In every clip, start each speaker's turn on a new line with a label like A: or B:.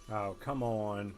A: Oh, come on.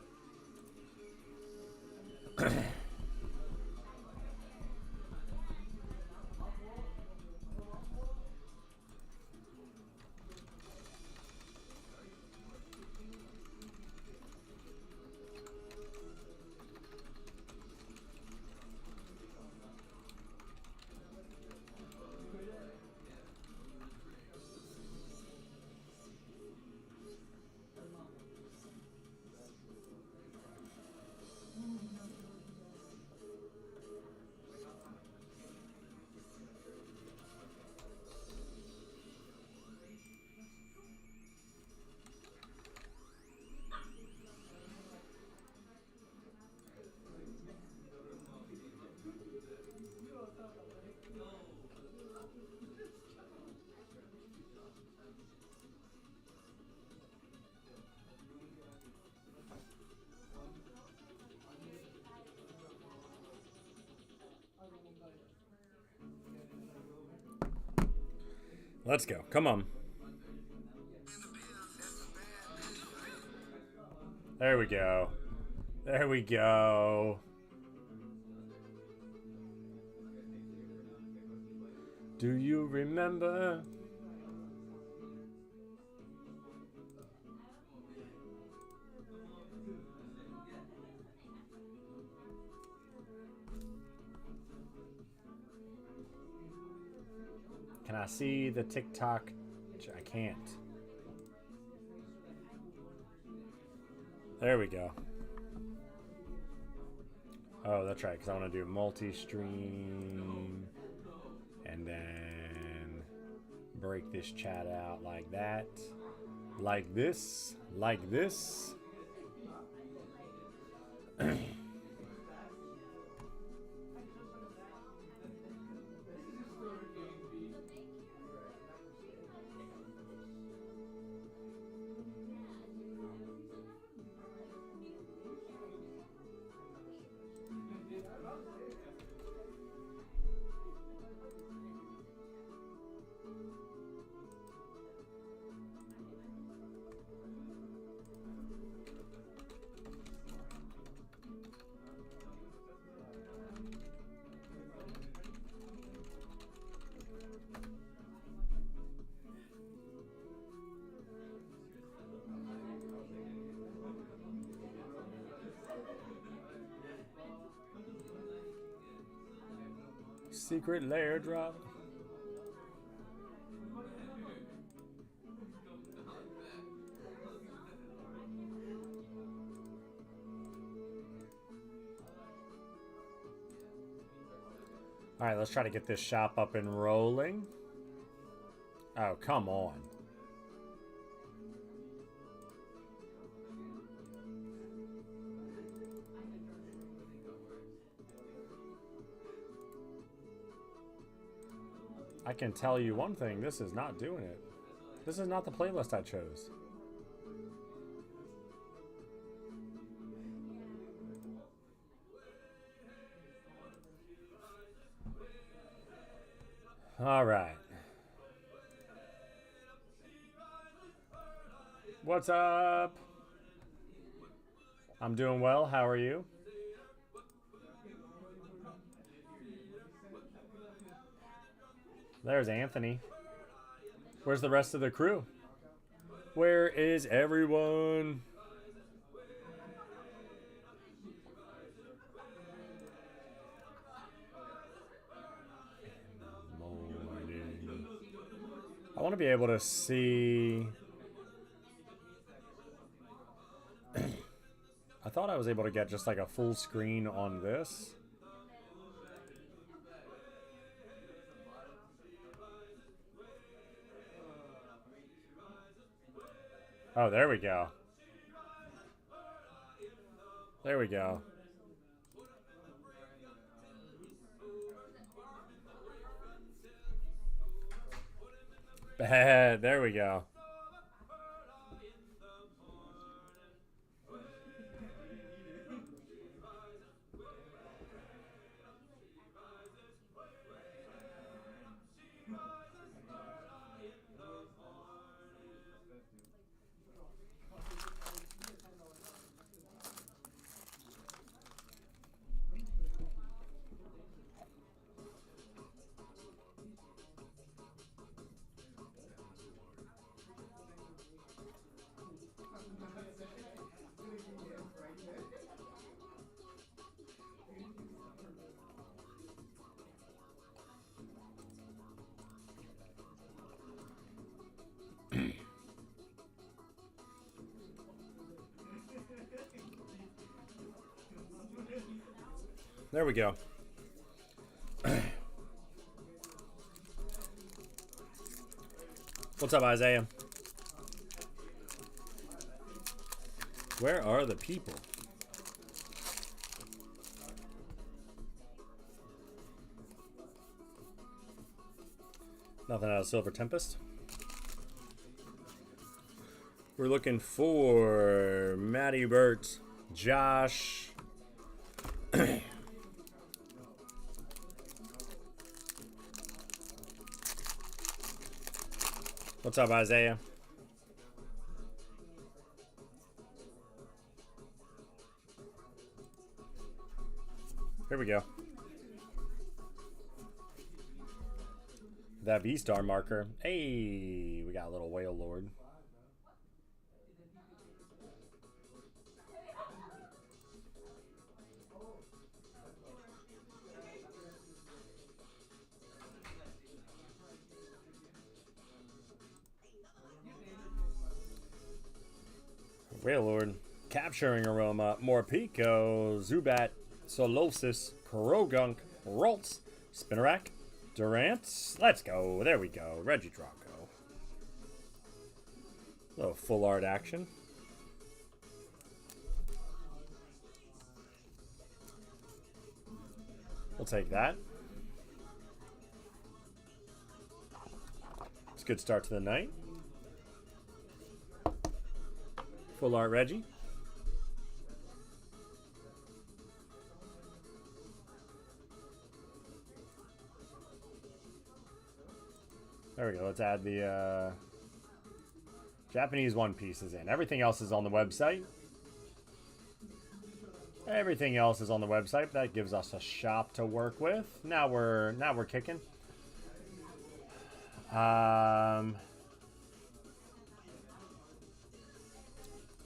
A: Let's go. Come on. There we go. There we go. Do you remember? Can I see the TikTok? I can't. There we go. Oh, that's right, because I want to do multi-stream and then break this chat out like that. Like this. Like this. Secret lair drop. All right, let's try to get this shop up and rolling. Oh, come on. I can tell you one thing, this is not doing it. This is not the playlist I chose. All right. What's up? I'm doing well. How are you? There's Anthony. Where's the rest of the crew? Where is everyone? Morning. I want to be able to see. I thought I was able to get just like a full screen on this. Oh, there we go. There we go. Bad. There we go. There we go. What's up, Isaiah? Where are the people? Nothing out of Silver Tempest. We're looking for Matty Burt, Josh. What's up, Isaiah? Here we go. That V-Star marker. Hey, we got a little Whale Lord. Whale Lord. Capturing Aroma. Morpeko. Zubat. Solosis. Kurogunk. Roltz. Spinarak. Durant. Let's go. There we go. Regidrago. A little full art action. We'll take that. It's a good start to the night. Full art Reggie. There we go. Let's add the Japanese One Pieces in. Everything else is on the website. Everything else is on the website. That gives us a shop to work with. Now we're kicking.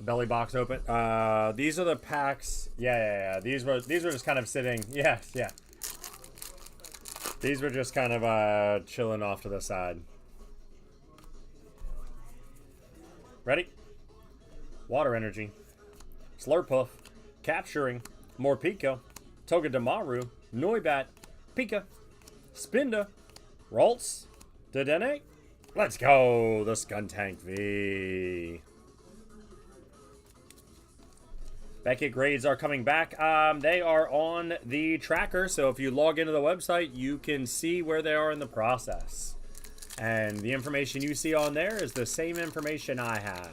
A: Belly box open. These are the packs. Yeah. These were just kind of sitting. Yeah. These were just kind of chilling off to the side. Ready? Water Energy. Slurpuff. Capturing. Morpeko. Togedemaru. Noibat. Pika. Spinda. Roltz. Dedenne. Let's go. The Skuntank V. Beckett grades are coming back. They are on the tracker, so if you log into the website, you can see where they are in the process. And the information you see on there is the same information I have.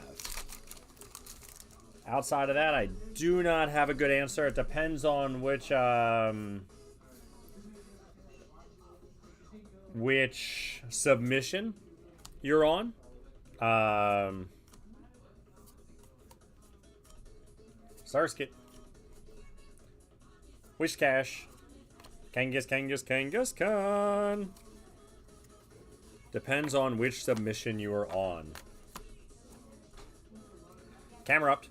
A: Outside of that, I do not have a good answer. It depends on which submission you're on. Sarskit. Wishcash. Kangaskhan. Depends on which submission you are on. Camerupt.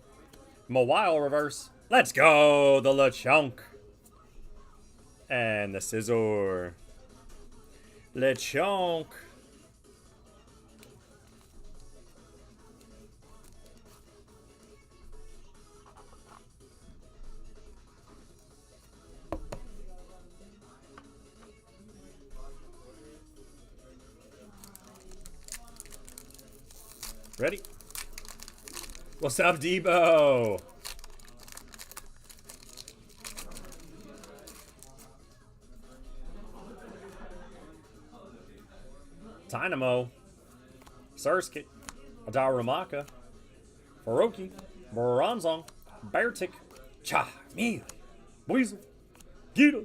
A: Mawile reverse. Let's go! The Lechonk. And the Scizor. Lechonk. Ready? What's up, Debo? Dynamo. Surskit. Adaramaka. Faroki. Bronzong. Beartic. Charmeleon. Weasel. Gita.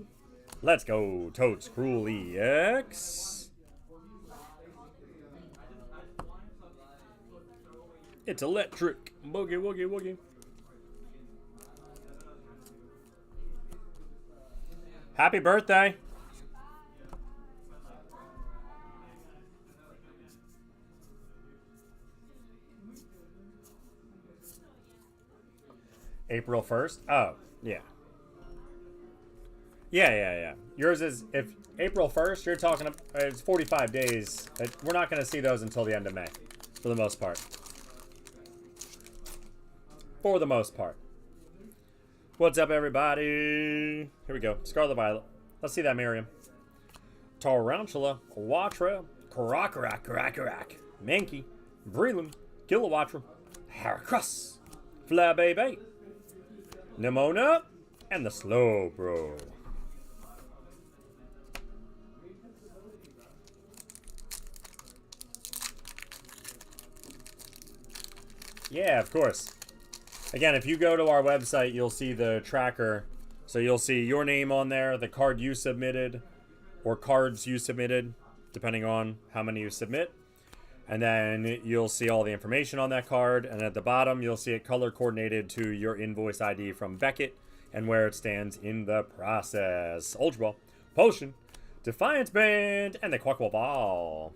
A: Let's go. Toads Cruel EX. It's electric. Boogie, woogie, woogie. Happy birthday. April 1st? Oh, yeah. Yeah. Yours is, if April 1st, you're talking, it's 45 days. We're not going to see those until the end of May, for the most part. For the most part. What's up, everybody? Here we go. Scarlet Violet. Let's see that Miriam. Tarantula, Watra, Karakarak, Mankey, Brelam, Kilowatra, Heracross, Flabébé, Nimona, and the Slowbro. Yeah, of course. Again, if you go to our website, you'll see the tracker. So you'll see your name on there, the card you submitted, or cards you submitted, depending on how many you submit. And then you'll see all the information on that card. And at the bottom, you'll see it color coordinated to your invoice ID from Beckett and where it stands in the process. Ultra Ball, Potion, Defiance Band, and the Quackle Ball.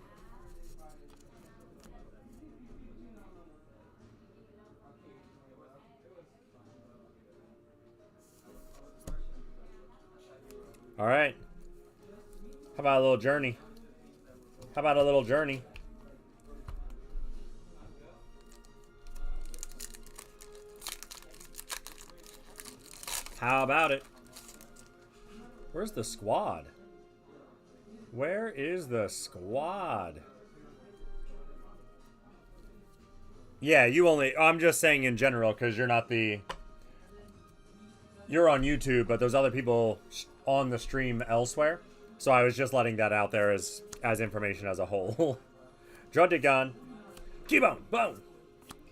A: All right. How about a little journey? How about a little journey? How about it? Where's the squad? Where is the squad? Yeah, you only... I'm just saying in general because you're not the... You're on YouTube, but there's other people on the stream elsewhere. So I was just letting that out there as information as a whole. Druddigon, Keybone, Bone,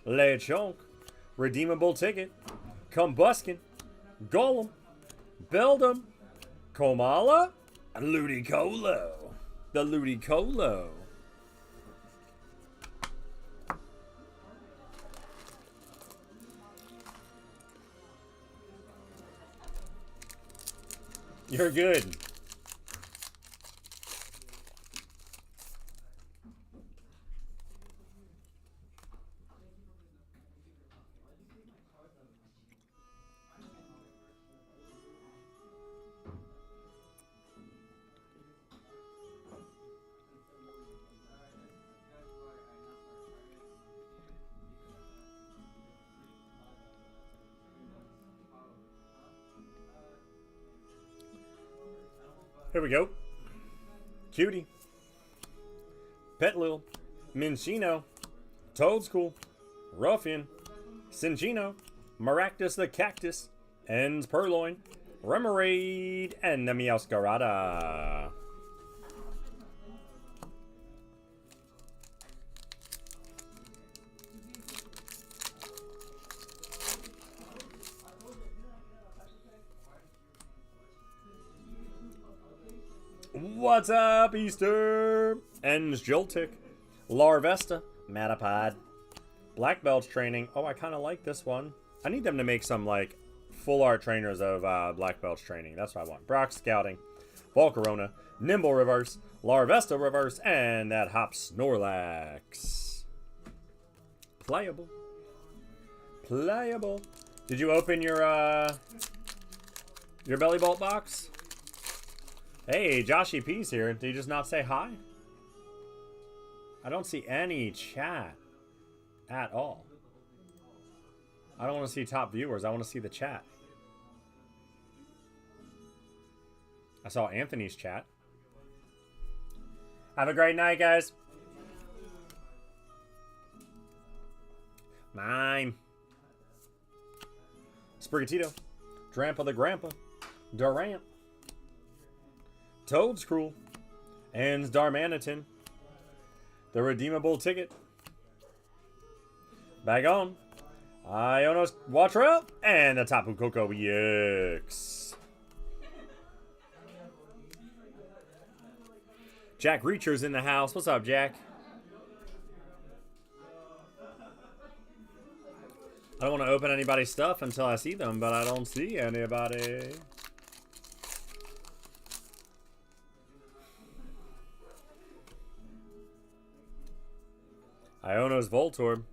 A: Lechonk, Redeemable Ticket, Combuskin, Golem, Beldum, Komala, Ludicolo. The Ludicolo. You're good. Here we go. Cutie, Petlil, Minchino, Toadschool, Ruffian, Cinchino, Maractus the Cactus, Ens Purloin, Remoraid, and the Meowscarada. What's up, Easter? Ens Joltik, Larvesta, Matapod, Black Belts Training. Oh, I kind of like this one. I need them to make some, like, full art trainers of Black Belts Training. That's what I want. Brock Scouting, Volcarona, Nimble Reverse, Larvesta Reverse, and that Hop Snorlax. Playable. Playable. Did you open your Belly Bolt box? Hey, Joshy P's here. Did you just not say hi? I don't see any chat at all. I don't want to see top viewers. I want to see the chat. I saw Anthony's chat. Have a great night, guys. Mime. Sprigatito. Drampa the Grandpa. Durant. Toadscruel, and Darmanitan, the Redeemable Ticket, Bagon, Ionos Watra, and the Tapu Koko EX. Jack Reacher's in the house. What's up, Jack? I don't want to open anybody's stuff until I see them, but I don't see anybody. Iono's Voltorb.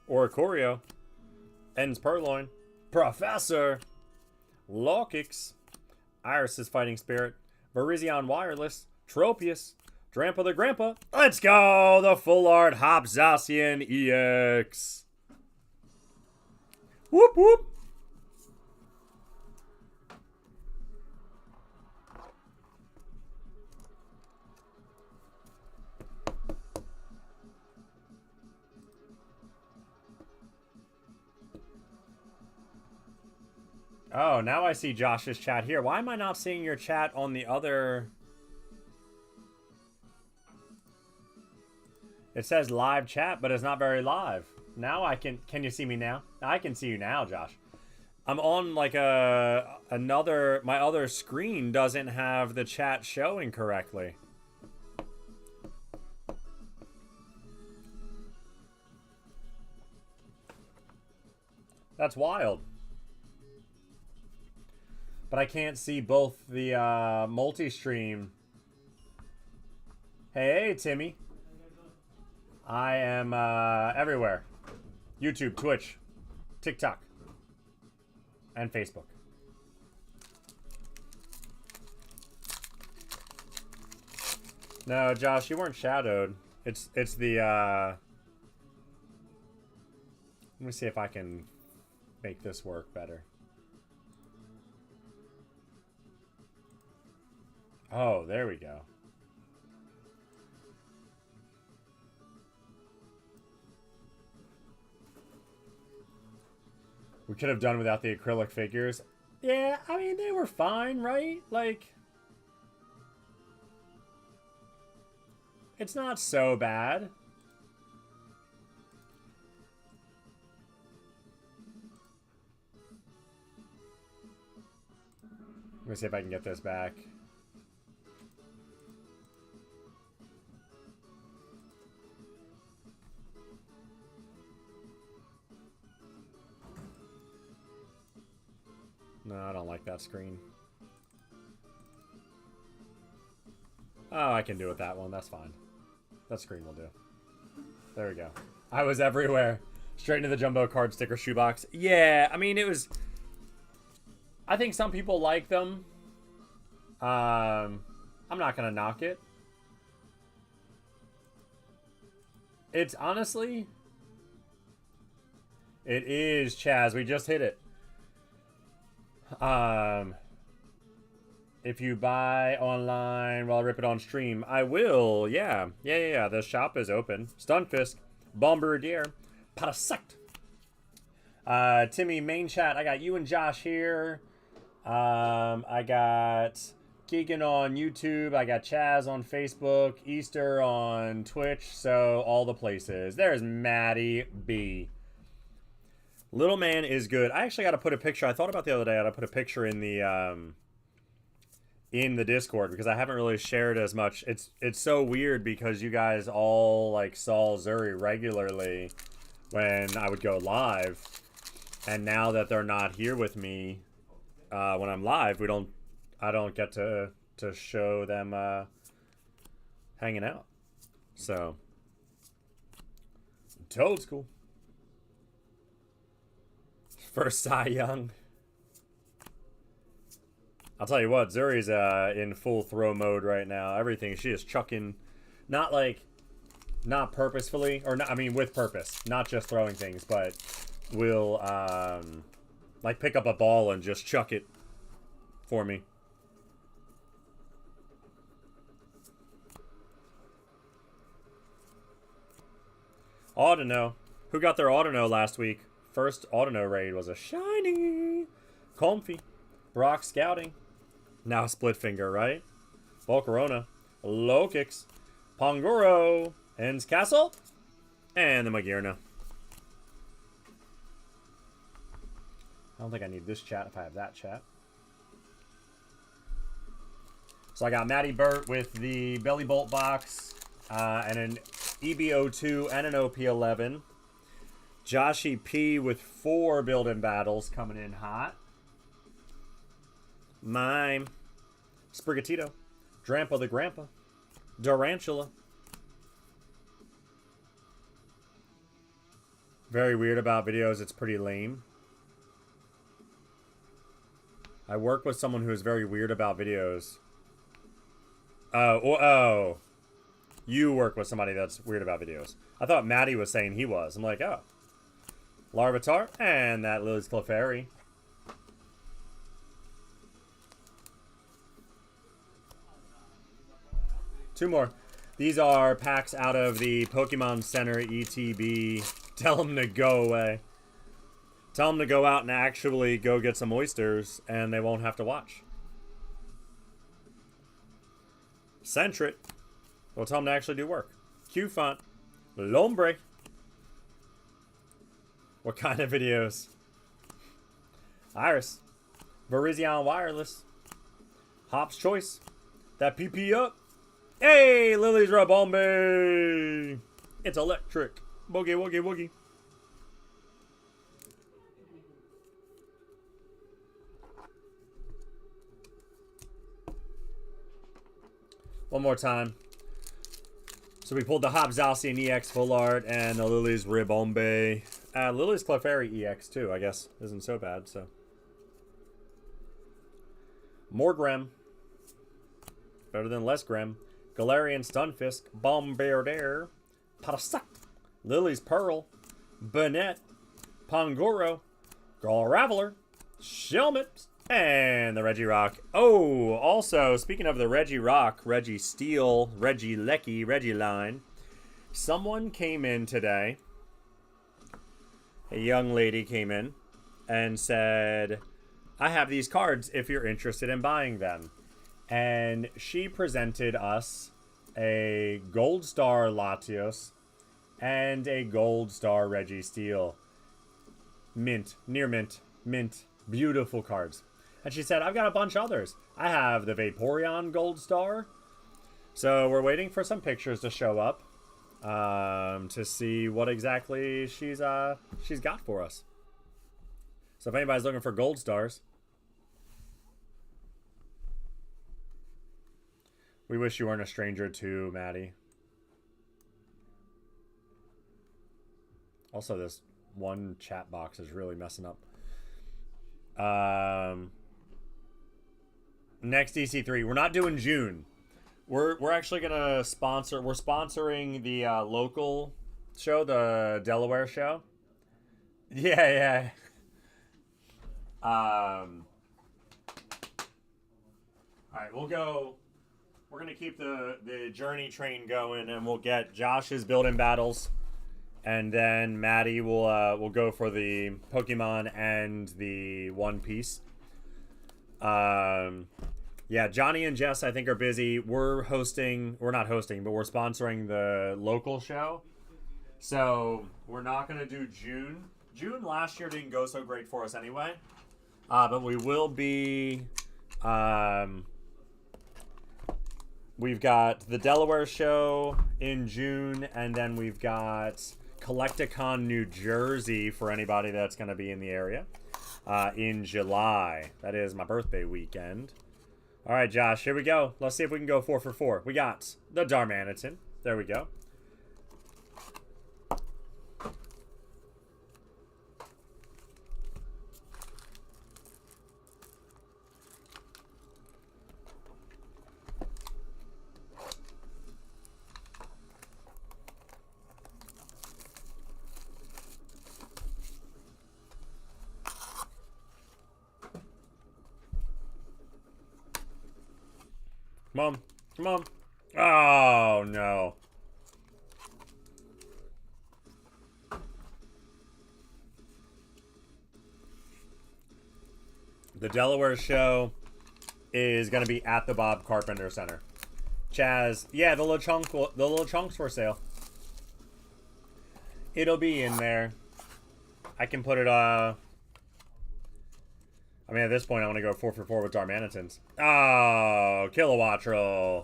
A: Oricorio. Ens Purloin. Professor. Lokix. Iris's Fighting Spirit. Virizion Wireless. Tropius. Drampa the Grandpa. Let's go! The Full Art Hop Zacian EX. Whoop whoop. Oh, now I see Josh's chat here. Why am I not seeing your chat on the other? It says live chat, but it's not very live. Now I can you see me now? I can see you now, Josh. I'm on like my other screen doesn't have the chat showing correctly. That's wild. But I can't see both the multi-stream. Hey, Timmy. I am everywhere. YouTube, Twitch, TikTok, and Facebook. No, Josh, you weren't shadowed. It's the let me see if I can make this work better. Oh, there we go. We could have done without the acrylic figures. Yeah, I mean, they were fine, right? Like, it's not so bad. Let me see if I can get this back. No, I don't like that screen. Oh, I can do it that one. That's fine. That screen will do. There we go. I was everywhere. Straight into the jumbo card sticker shoebox. Yeah, I mean, it was... I think some people like them. I'm not going to knock it. It's honestly... It is, Chaz. We just hit it. If you buy online while I rip it on stream, I will. Yeah. The shop is open. Stunfisk, Bombardier, Parasect. Timmy, main chat. I got you and Josh here. I got Keegan on YouTube. I got Chaz on Facebook. Easter on Twitch. So all the places. There's Maddie B. Little man is good. I actually got to put a picture. I thought about the other day. I got to put a picture in the Discord because I haven't really shared as much. It's so weird because you guys all like saw Zuri regularly when I would go live, and now that they're not here with me when I'm live, I don't get to show them hanging out. So Toad's cool. First Cy Young. I'll tell you what, Zuri's in full throw mode right now. Everything she is chucking, not purposefully, or not, I mean with purpose, not just throwing things, but will like pick up a ball and just chuck it for me. Audino. Who got their Audino last week? First Audino raid was a shiny. Comfy. Brock Scouting. Now Split Finger, right? Volcarona. Low Kicks. Pongoro. Hens Castle. And the Magirna. I don't think I need this chat if I have that chat. So I got Matty Burt with the Belly Bolt box. And an EB02 and an OP11. Joshy P with 4 build-in battles coming in hot. Mime. Sprigatito. Drampa the Grandpa. Durantula. Very weird about videos. It's pretty lame. I work with someone who is very weird about videos. Oh. You work with somebody that's weird about videos. I thought Maddie was saying he was. I'm like, oh. Larvitar, and that Lily's Clefairy. Two more. These are packs out of the Pokemon Center ETB. Tell them to go away. Tell them to go out and actually go get some oysters, and they won't have to watch. Centrit. We'll tell them to actually do work. Q-Font. Lombre. What kind of videos? Iris. Virizion Wireless. Hop's Choice. That PP up. Hey, Lily's Rabombe. It's electric. Boogie, woogie, woogie. One more time. So we pulled the Hop Zacian EX Full Art and the Lily's Ribombe. Lily's Clefairy EX too, I guess. Isn't so bad, so. More Grem. Better than less Grem. Galarian Stunfisk. Bombardier. Parasak. Lily's Pearl. Burnett. Pongoro. Graveler. Shelmet. And the Regirock. Oh, also, speaking of the Regirock, Registeel, Regieleki, Regiline, someone came in today. A young lady came in and said, I have these cards if you're interested in buying them. And she presented us a Gold Star Latios and a Gold Star Registeel. Mint. Near mint. Mint. Beautiful cards. And she said, I've got a bunch of others. I have the Vaporeon Gold Star. So we're waiting for some pictures to show up to see what exactly she's got for us. So if anybody's looking for Gold Stars, we wish you weren't a stranger to Maddie. Also, this one chat box is really messing up. Next EC3. We're not doing June. We're actually gonna sponsor. We're sponsoring the local show, the Delaware show. Yeah. All right, we'll go. We're gonna keep the journey train going, and we'll get Josh's build-in battles, and then Maddie will go for the Pokemon and the One Piece. Yeah, Johnny and Jess, I think, are busy. We're not hosting, but we're sponsoring the local show. So we're not going to do June. June last year didn't go so great for us anyway. But we will be, we've got the Delaware show in June, and then we've got Collecticon New Jersey for anybody that's going to be in the area. In July. That is my birthday weekend. All right, Josh, here we go. Let's see if we can go 4 for 4. We got the Darmanitan. There we go. Come on. Oh, no. The Delaware show is going to be at the Bob Carpenter Center. Chaz, yeah, the little chunks for sale. It'll be in there. I can put it, I mean, at this point, I want to go 4 for 4 with Darmanitans. Oh, Kilowattrel.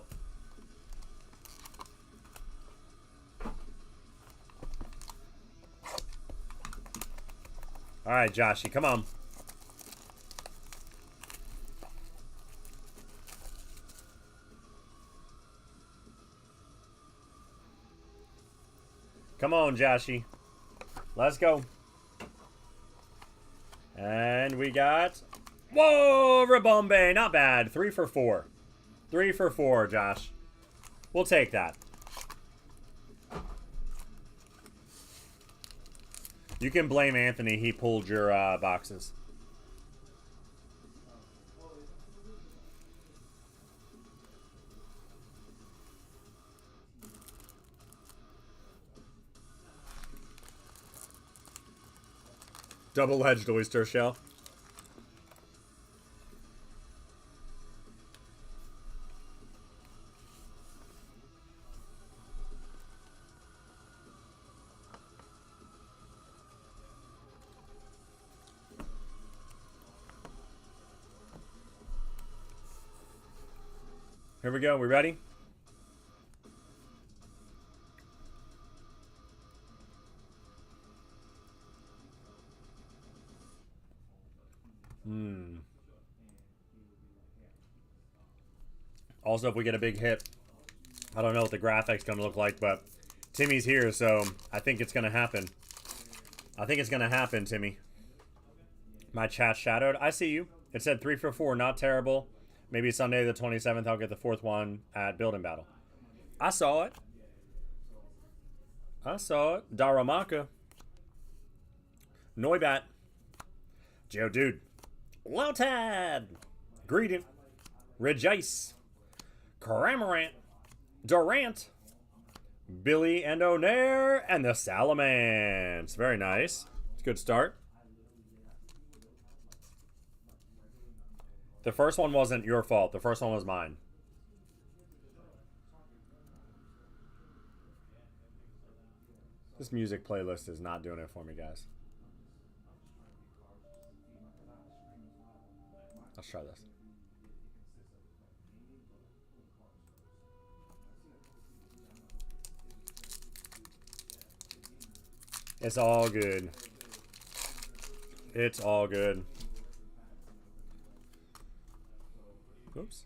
A: All right, Joshy, come on. Come on, Joshy. Let's go. And we got... Whoa, Rabombe. Not bad. 3 for 4. 3 for 4, Josh. We'll take that. You can blame Anthony. He pulled your boxes. Double-edged oyster shell. Here we go. We ready? Also, if we get a big hit, I don't know what the graphic's going to look like, but Timmy's here, so I think it's going to happen. I think it's going to happen, Timmy. My chat shadowed. I see you. It said 3 for 4, not terrible. Maybe Sunday the 27th, I'll get the 4th one at Building Battle. I saw it. I saw it. Daramaka. Noibat. Geodude. Lotad. Greedent. Regice. Cramorant. Durant. Billy and Onair. And the Salamence. Very nice. It's a good start. The first one wasn't your fault. The first one was mine. This music playlist is not doing it for me, guys. Let's try this. It's all good. It's all good. Oops.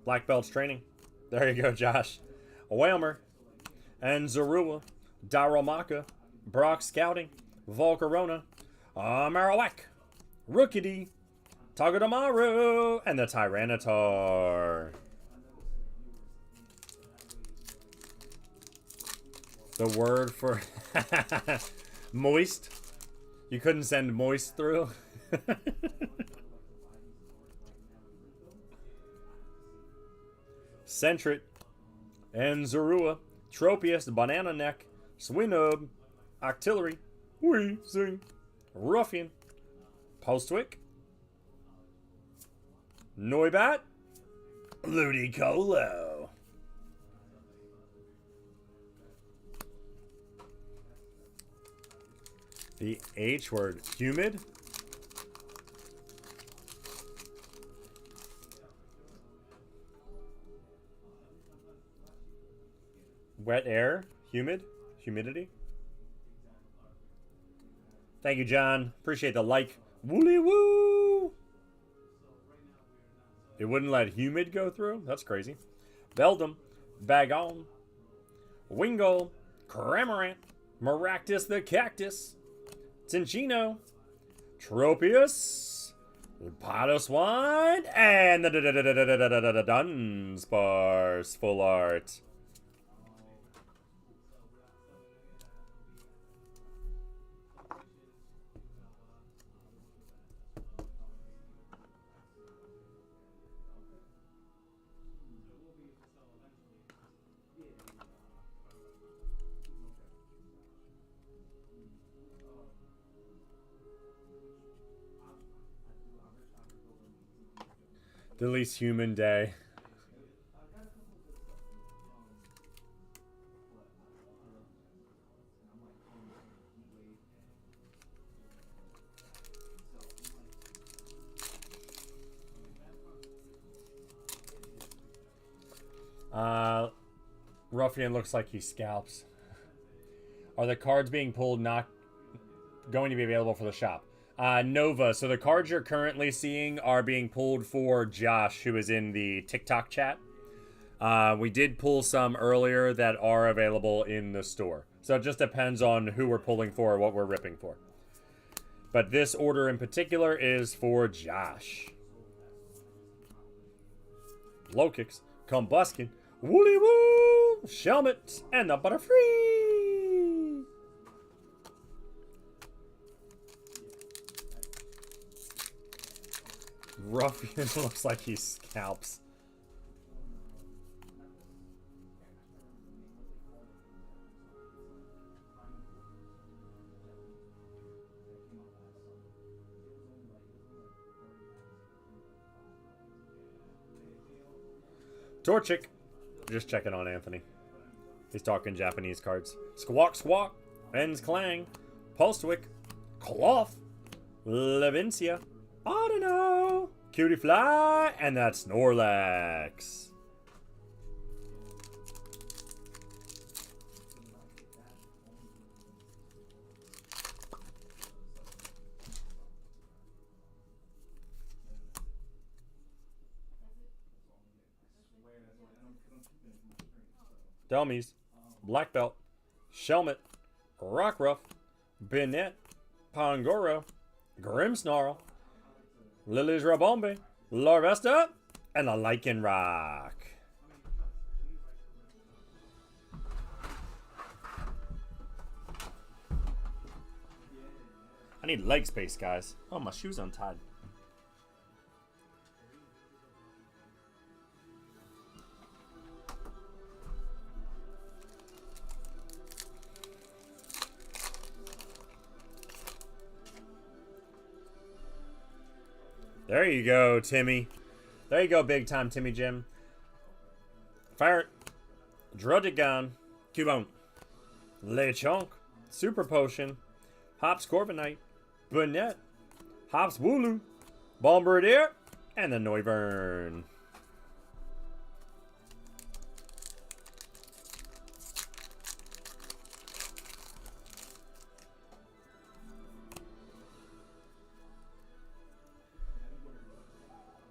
A: Black Belt's training. There you go, Josh. Whalmer. And Zorua. Darumaka. Brock Scouting. Volcarona. Marowak. Rookity. Togedemaru. And the Tyranitar. The word for moist. You couldn't send moist through? Sentret. And Zorua. Tropius. Banana Neck. Swinub. Octillery. Weezing. Ruffian. Postwick. Noibat. Ludicolo. The H word. Humid. Wet air. Humid. Humidity. Thank you, John. Appreciate the like. Woolly woo. It wouldn't let humid go through? That's crazy. Beldum. Bagon. Wingull. Cramorant. Maractus the Cactus. Tinchino. Tropius. Potoswine. And the Dunsparce full art. The least human day. Ruffian looks like he scalps. Are the cards being pulled not going to be available for the shop? Nova. So the cards you're currently seeing are being pulled for Josh, who is in the TikTok chat. We did pull some earlier that are available in the store. So it just depends on who we're pulling for or what we're ripping for. But this order in particular is for Josh. Lokix, Combuskin, Woolly Woo! Shelmet, and the Butterfree. Ruffian looks like he scalps. Torchic. Just checking on Anthony. He's talking Japanese cards. Squawk Squawk. Ends Clang. Pulsewick. Cloth. Levincia. I don't know. Cutie Fly. And that's Snorlax. Delmies, Black Belt, Shelmet, Rockruff, Binet, Pangoro, Grimmsnarl, Lily's Rabombe, Larvesta, and a Lycanroc. I need leg space, guys. Oh, my shoe's untied. There you go, Timmy. There you go, big time Timmy Jim. Fire. Druddigon. Cubone. Lechonk. Super Potion. Hops Corviknight. Bonnet. Hops Wooloo. Bombardier. And the Noivern.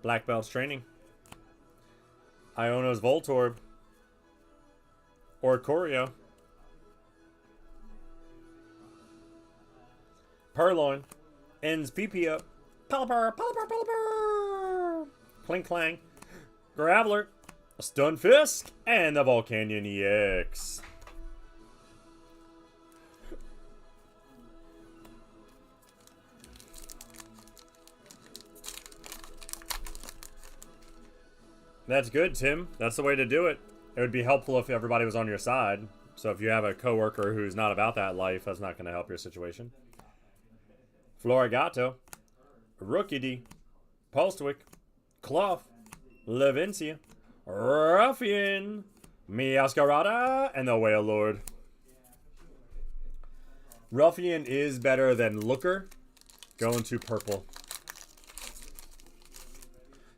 A: Black Belt's Training. Iono's Voltorb. Oricorio. Purloin. Ends PP up. Pelipper, Pelipper, Pelipper. Clink Clang. Graveler. Stunfisk. And the Volcanion EX. That's good, Tim. That's the way to do it. It would be helpful if everybody was on your side. So if you have a coworker who's not about that life, that's not going to help your situation. Florigato, Rookidee, Pulsewick, Cloth, Levincia, Ruffian, Meowscarada, and the Wailord. Ruffian is better than Looker. Going to purple.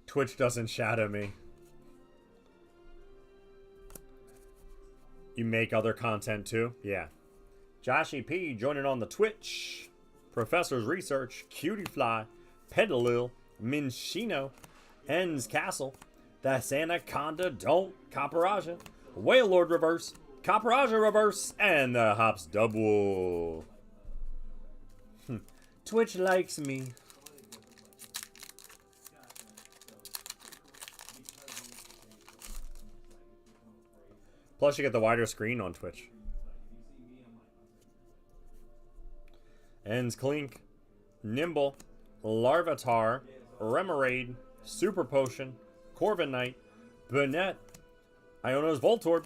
A: Twitch doesn't shadow me. You make other content too? Yeah. Joshy P joining on the Twitch. Professor's Research. Cutie Fly. Pedalil. Minchino. Ends Castle. That's Anaconda. Don't. Copperaja. Wailord Reverse. Copperaja Reverse. And the Hops Double. Twitch likes me. Plus, you get the wider screen on Twitch. Ends Clink, Nimble, Larvitar, Remoraid, Super Potion, Corviknight, Bonnet, Iono's Voltorb,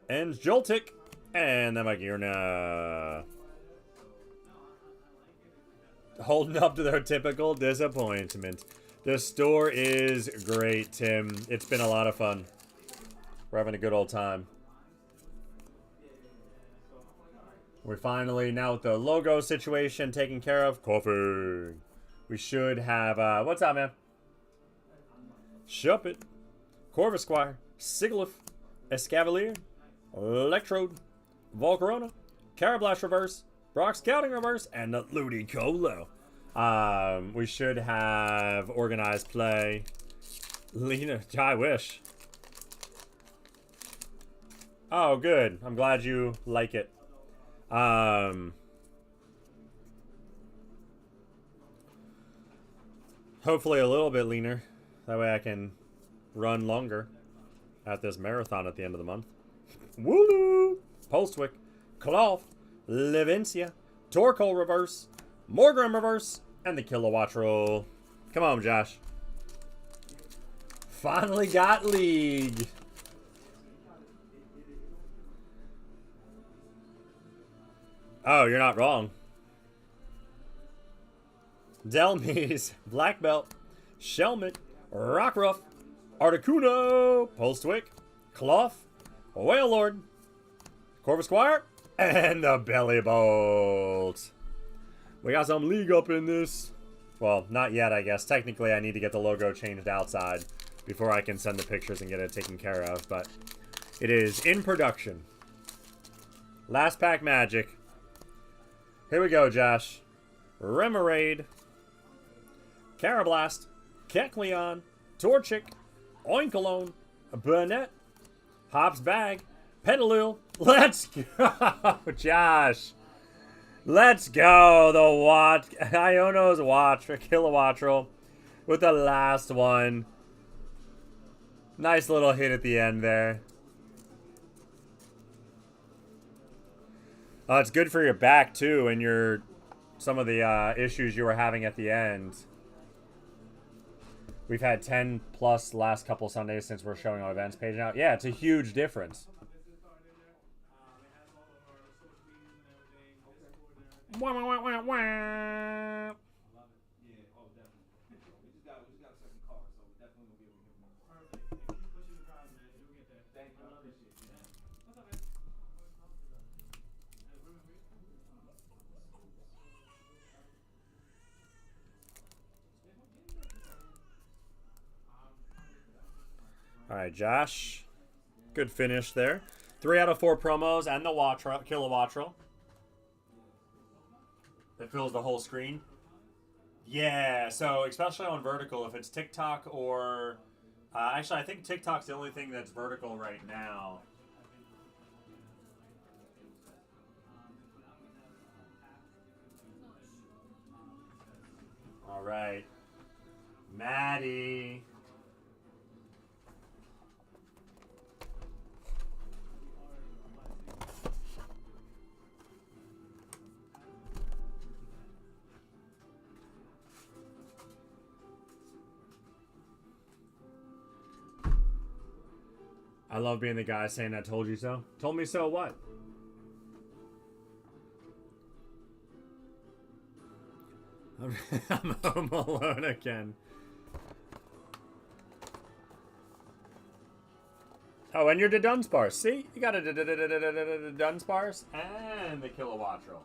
A: Ends Joltik, and the Magearna. Holding up to their typical disappointment. The store is great, Tim. It's been a lot of fun. We're having a good old time. We're finally, now with the logo situation taken care of, coffee. We should have, what's up, man? Shuppet, Corvisquire, Sigilyph, Escavalier, Electrode, Volcarona, Carablast Reverse, Brock Scouting Reverse, and the Ludicolo. We should have organized play. Lena, I wish. Oh, good. I'm glad you like it. Hopefully a little bit leaner. That way I can run longer at this marathon at the end of the month. Wooloo. Postwick. Cloth. Levencia. Torkoal reverse. Morgrem reverse. And the Kilowattrel. Come on, Josh. Finally got League. Oh, you're not wrong. Delmise, Black Belt, Shelmet, Rockruff, Articuno, Postwick, Cloth, Whalelord, Corvus Squire, and the Belly Bolt. We got some League up in this. Well, not yet, I guess. Technically, I need to get the logo changed outside before I can send the pictures and get it taken care of, but it is in production. Last pack magic. Here we go, Josh. Remoraid, Carablast, Kecleon, Torchic, Oinkalone, Burnett, Hops Bag, Petalil. Let's go, Josh. Let's go. The Watch, Iono's Watch for Kilowattrel with the last one. Nice little hit at the end there. It's good for your back too, and your some of the issues you were having at the end. We've had 10 plus last couple Sundays since we're showing our events page now. Yeah, it's a huge difference. Wah, wah, wah, wah, wah. All right, Josh. Good finish there. 3 out of 4 promos and the Kilowattrel. That fills the whole screen. Yeah, so especially on vertical, if it's TikTok or... actually, I think TikTok's the only thing that's vertical right now. All right. Maddie. I love being the guy saying I told you so. Told me so what? I'm home alone again. Oh, and you're the Dunsparce. See? You got a Dunsparce and the Kilowattrel.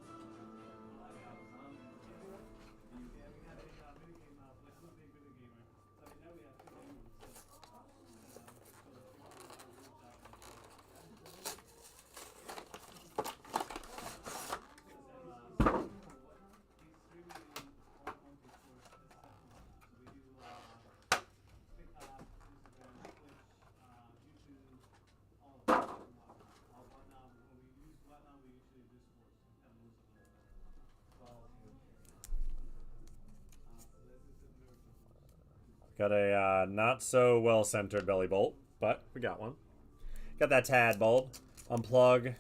A: Got a not so well centered belly bolt, but we got one. Got that Tadbulb. Unplug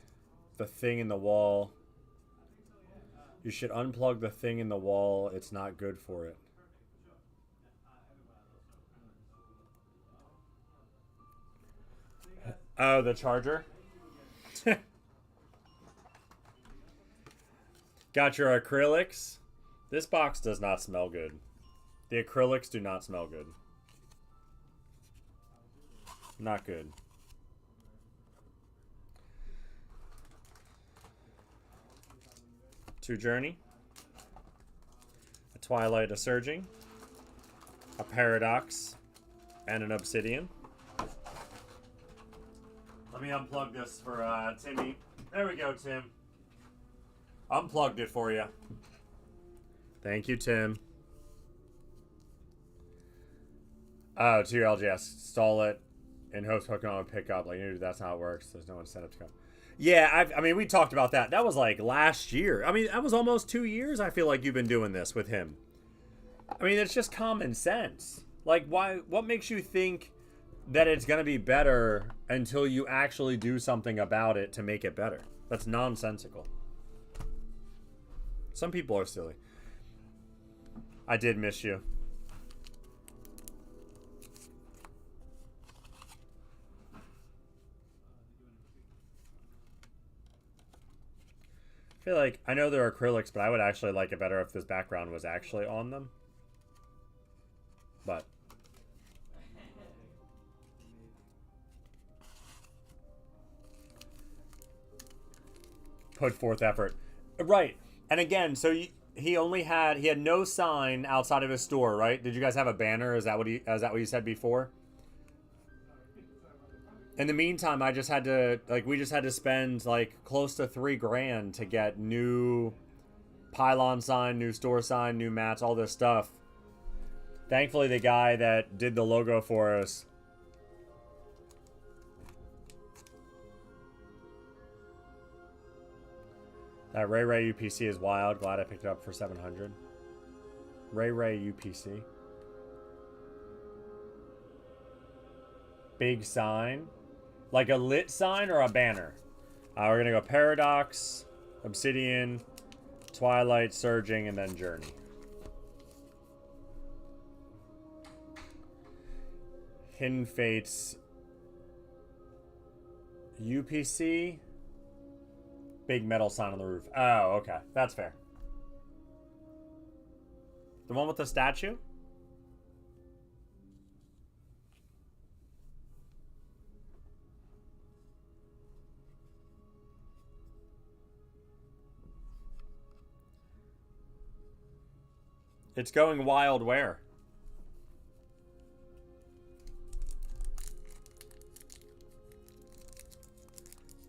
A: the thing in the wall. You should unplug the thing in the wall. It's not good for it. Oh, the charger? Got your acrylics. This box does not smell good. The acrylics do not smell good. Not good. To Journey. A Twilight, a Surging. A Paradox. And an Obsidian. Let me unplug this for Timmy. There we go, Tim. Unplugged it for you. Thank you, Tim. Oh, to your LGS. Install it in hopes Pokemon would pick up. Like, that's how it works. There's no incentive to come. Yeah, I mean, we talked about that. That was like last year. I mean, that was almost 2 years I feel like you've been doing this with him. I mean, it's just common sense. Like, why? What makes you think that it's going to be better until you actually do something about it to make it better. That's nonsensical. Some people are silly. I did miss you. I feel like, I know they're acrylics, but I would actually like it better if this background was actually on them. But put forth effort. Right. And again, so he had no sign outside of his store, right? Did you guys have a banner? Is that what you said before? In the meantime, I just had to, like, we just had to spend, like, close to $3,000 to get new pylon sign, new store sign, new mats, all this stuff. Thankfully, the guy that did the logo for us, that Ray UPC is wild. Glad I picked it up for 700. Ray UPC. Big sign. Like a lit sign or a banner? We're going to go Paradox, Obsidian, Twilight, Surging, and then Journey. Hidden Fates. UPC. Big metal sign on the roof. Oh, okay. That's fair. The one with the statue? It's going wild where?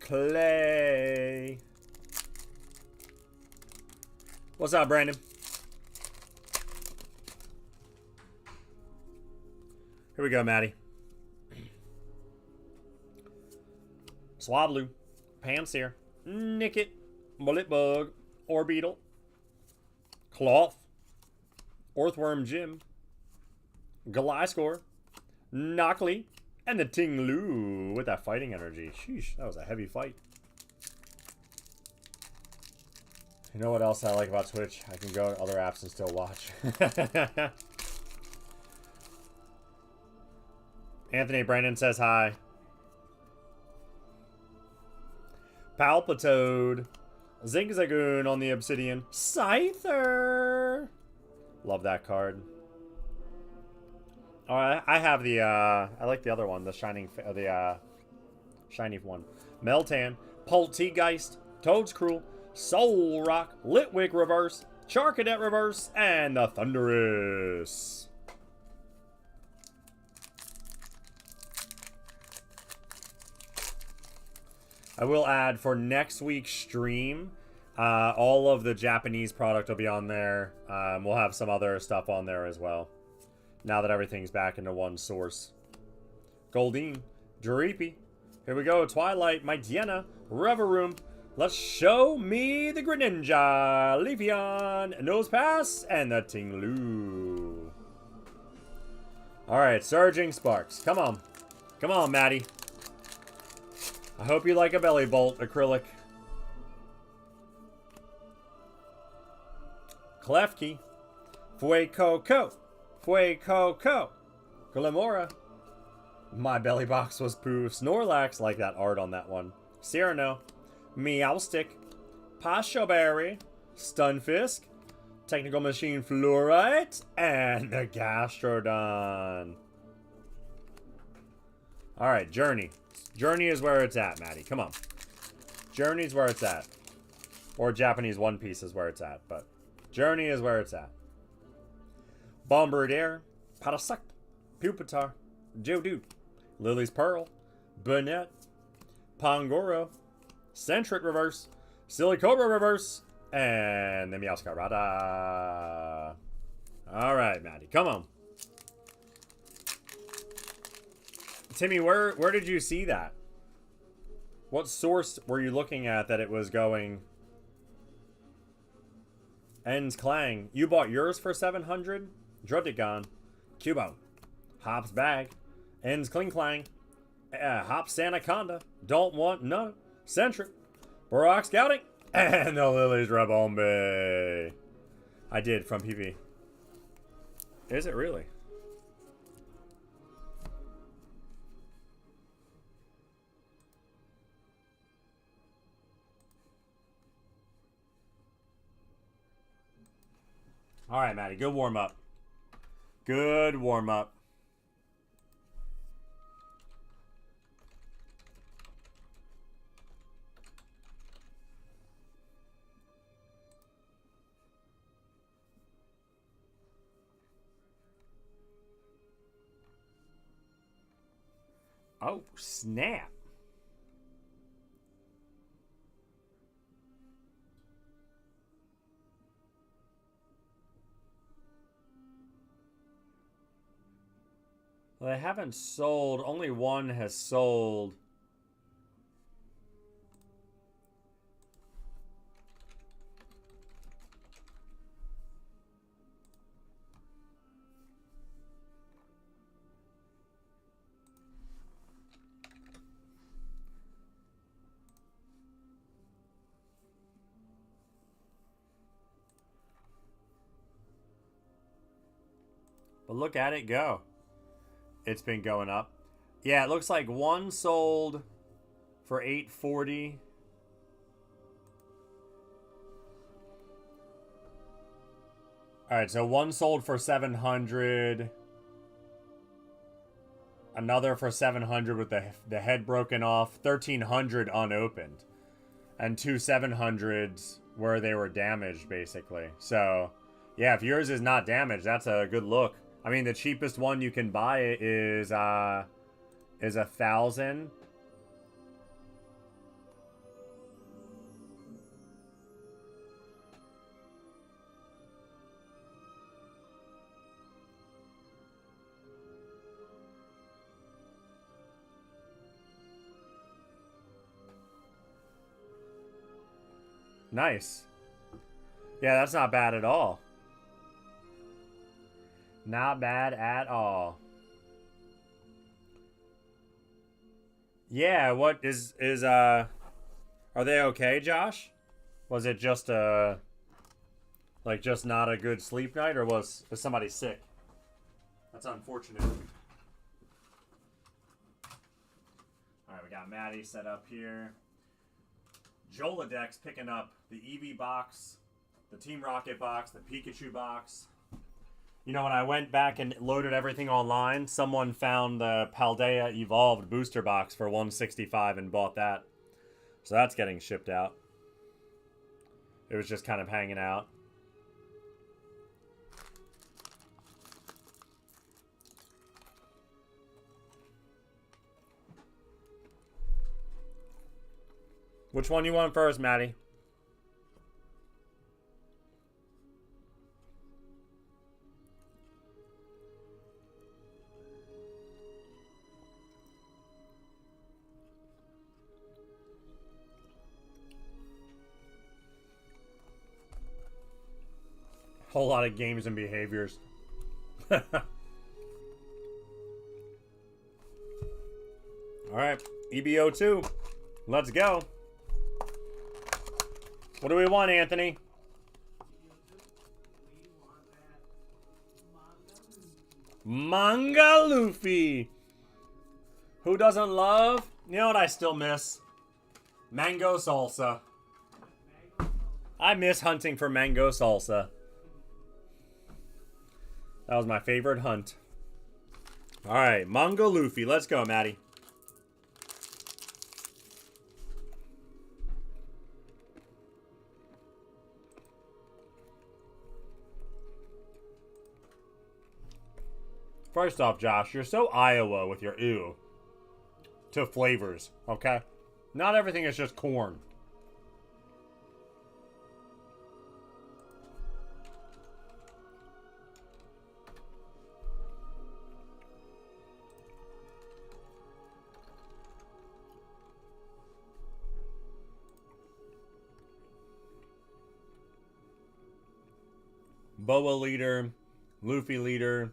A: Clay. What's up, Brandon? Here we go, Maddie. Swablu, Panseer, Nicket, Bullet Bug, Orbeetle, Cloth, Earthworm Jim, Gliscor, Knockley, and the Ting Lu with that fighting energy. Sheesh, that was a heavy fight. You know what else I like about Twitch? I can go to other apps and still watch. Anthony Brandon says hi. Palpitoad. Zigzagoon on the Obsidian. Scyther. Love that card. Oh, I have the, I like the other one. The shiny one. Meltan. Poltegeist. Toad's Cruel. Soul Rock. Litwick Reverse. Charcadet Reverse. And the Thunderous. I will add for next week's stream, all of the Japanese product will be on there. We'll have some other stuff on there as well. Now that everything's back into one source. Goldeen, Jaripi. Here we go. Twilight, Mightyena, Reverum. Let's show me the Greninja, Leafeon, Nosepass, and the Ting-Lu. Alright, Surging Sparks. Come on. Come on, Maddie. I hope you like a Belly Bolt acrylic. Klefki. Fuecoco. Fuecoco. Glimora. My belly box was poo. Snorlax, like that art on that one. Cyrano. Meowstick. Pasho Berry. Stunfisk. Technical Machine Fluorite. And the Gastrodon. Alright, Journey. Journey is where it's at, Maddie. Come on. Journey's where it's at. Or Japanese One Piece is where it's at. But Journey is where it's at. Bombardier. Parasect. Pupitar. Geodude. Lily's Pearl. Burnett. Pangoro. Centric Reverse. Silicobra Reverse. And the Meowscarada. Alright, Maddie. Come on. Timmy, where did you see that? What source were you looking at that it was going? Ends Clang. You bought yours for 700? Druddigon. Cubo. Hops Bag. Ends Kling Clang. Hops Anaconda. Don't want no. Centric. Barak Scouting. And the Lilies Rabombe. I did from PV. Is it really? All right, Maddie. Good warm up. Good warm up. Oh, snap. Well, they haven't sold. Only one has sold. But look at it go. It's been going up. Yeah, it looks like one sold for $840. All right, so one sold for $700. Another for $700 with the head broken off. $1,300 unopened. And two $700s where they were damaged, basically. So, yeah, if yours is not damaged, that's a good look. I mean, the cheapest one you can buy is $1,000. Nice. Yeah, that's not bad at all. Not bad at all. Yeah, what is are they okay, Josh? Was it just like just not a good sleep night, or was somebody sick? That's unfortunate. Alright, we got Maddie set up here. Joladex picking up the Eevee box, the Team Rocket box, the Pikachu box. You know, when I went back and loaded everything online, someone found the Paldea Evolved booster box for $165 and bought that. So that's getting shipped out. It was just kind of hanging out. Which one you want first, Maddie? Whole lot of games and behaviors. All right, EBO2. Let's go. What do we want, Anthony? Manga Luffy. Who doesn't love? You know what I still miss? Mango salsa. I miss hunting for mango salsa. That was my favorite hunt. All right, Manga Luffy. Let's go, Maddie. First off, Josh, you're so Iowa with your ew to flavors, okay? Not everything is just corn. Boa leader, Luffy leader.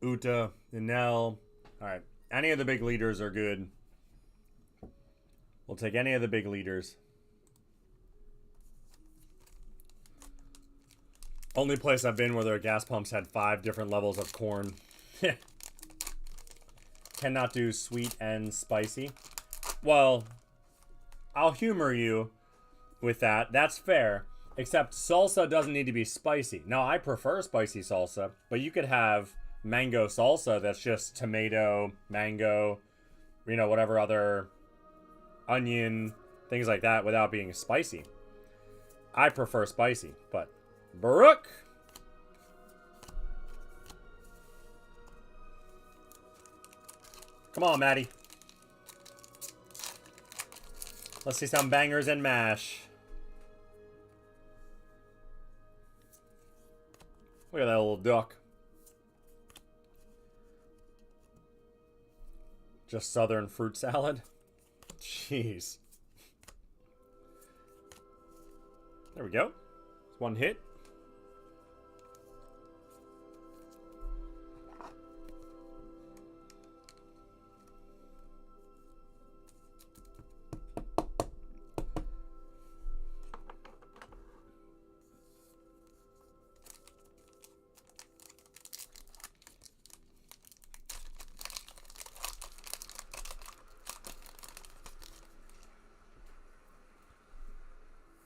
A: Uta, Inel. Alright. Any of the big leaders are good. We'll take any of the big leaders. Only place I've been where their gas pumps had 5 different levels of corn. Cannot do sweet and spicy. Well, I'll humor you with that. That's fair. Except salsa doesn't need to be spicy. Now, I prefer spicy salsa, but you could have mango salsa that's just tomato, mango, you know, whatever other onion, things like that without being spicy. I prefer spicy, but Baruch! Come on, Maddie. Let's see some bangers and mash. Look at that little duck. Just southern fruit salad? Jeez. There we go. It's one hit.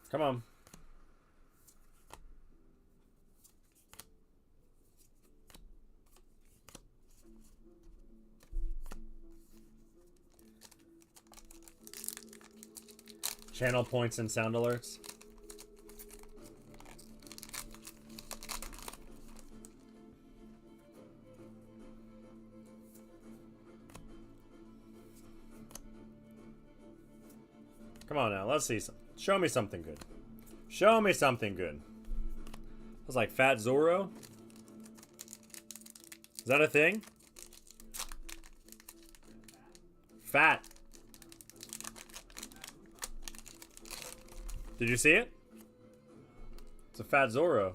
A: Come on. Channel points and sound alerts. Come on now, let's see some. Show me something good. Show me something good. It's like Fat Zorro. Is that a thing? Fat. Did you see it? It's a Fat Zorro.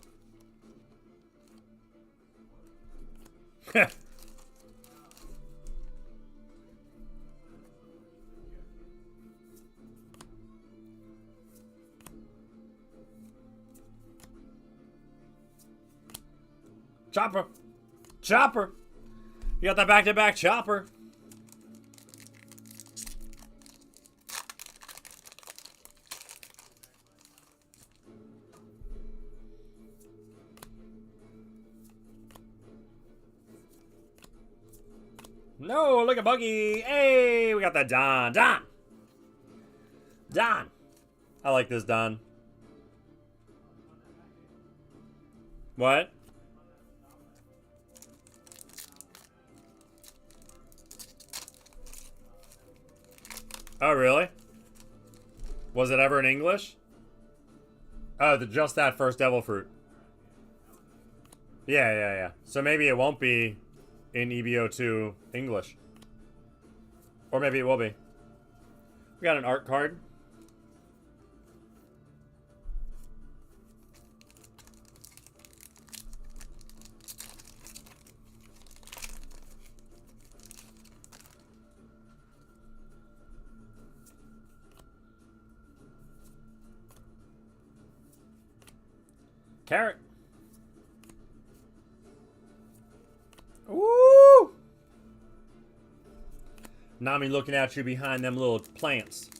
A: Chopper! Chopper! You got the back-to-back chopper. No, look at Buggy. Hey, we got that Don. Don! Don! I like this Don. What? Oh, really? Was it ever in English? Oh, just that first devil fruit. Yeah. So maybe it won't be in EBO2 English. Or maybe it will be. We got an art card. Carrot. Woo! Nami looking at you behind them little plants.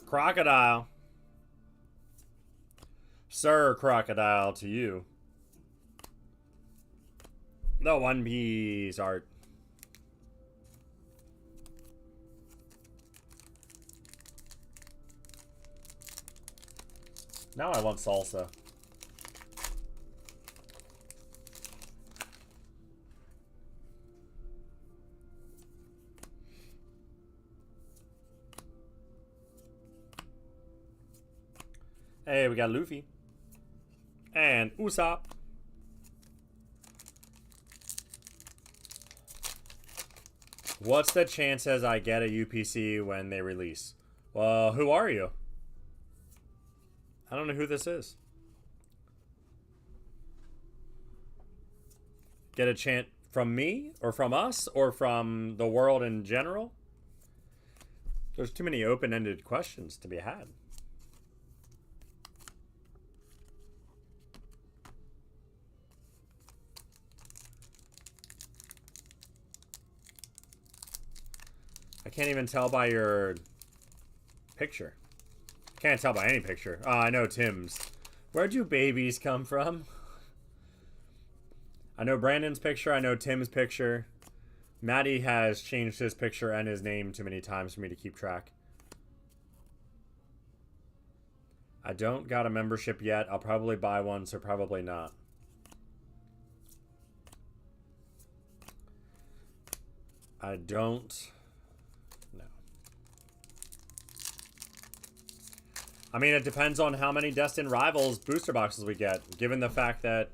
A: Crocodile. Sir Crocodile to you. The One Piece art. Now I want salsa. Hey, we got Luffy. And Usopp. What's the chances I get a UPC when they release? Well, who are you? I don't know who this is. Get a chant from me or from us or from the world in general? There's too many open-ended questions to be had. I can't even tell by your picture. Can't tell by any picture. Oh, I know Tim's. Where do babies come from? I know Brandon's picture. I know Tim's picture. Maddie has changed his picture and his name too many times for me to keep track. I don't got a membership yet. I'll probably buy one, so probably not. I don't know. I mean, it depends on how many Destined Rivals booster boxes we get, given the fact that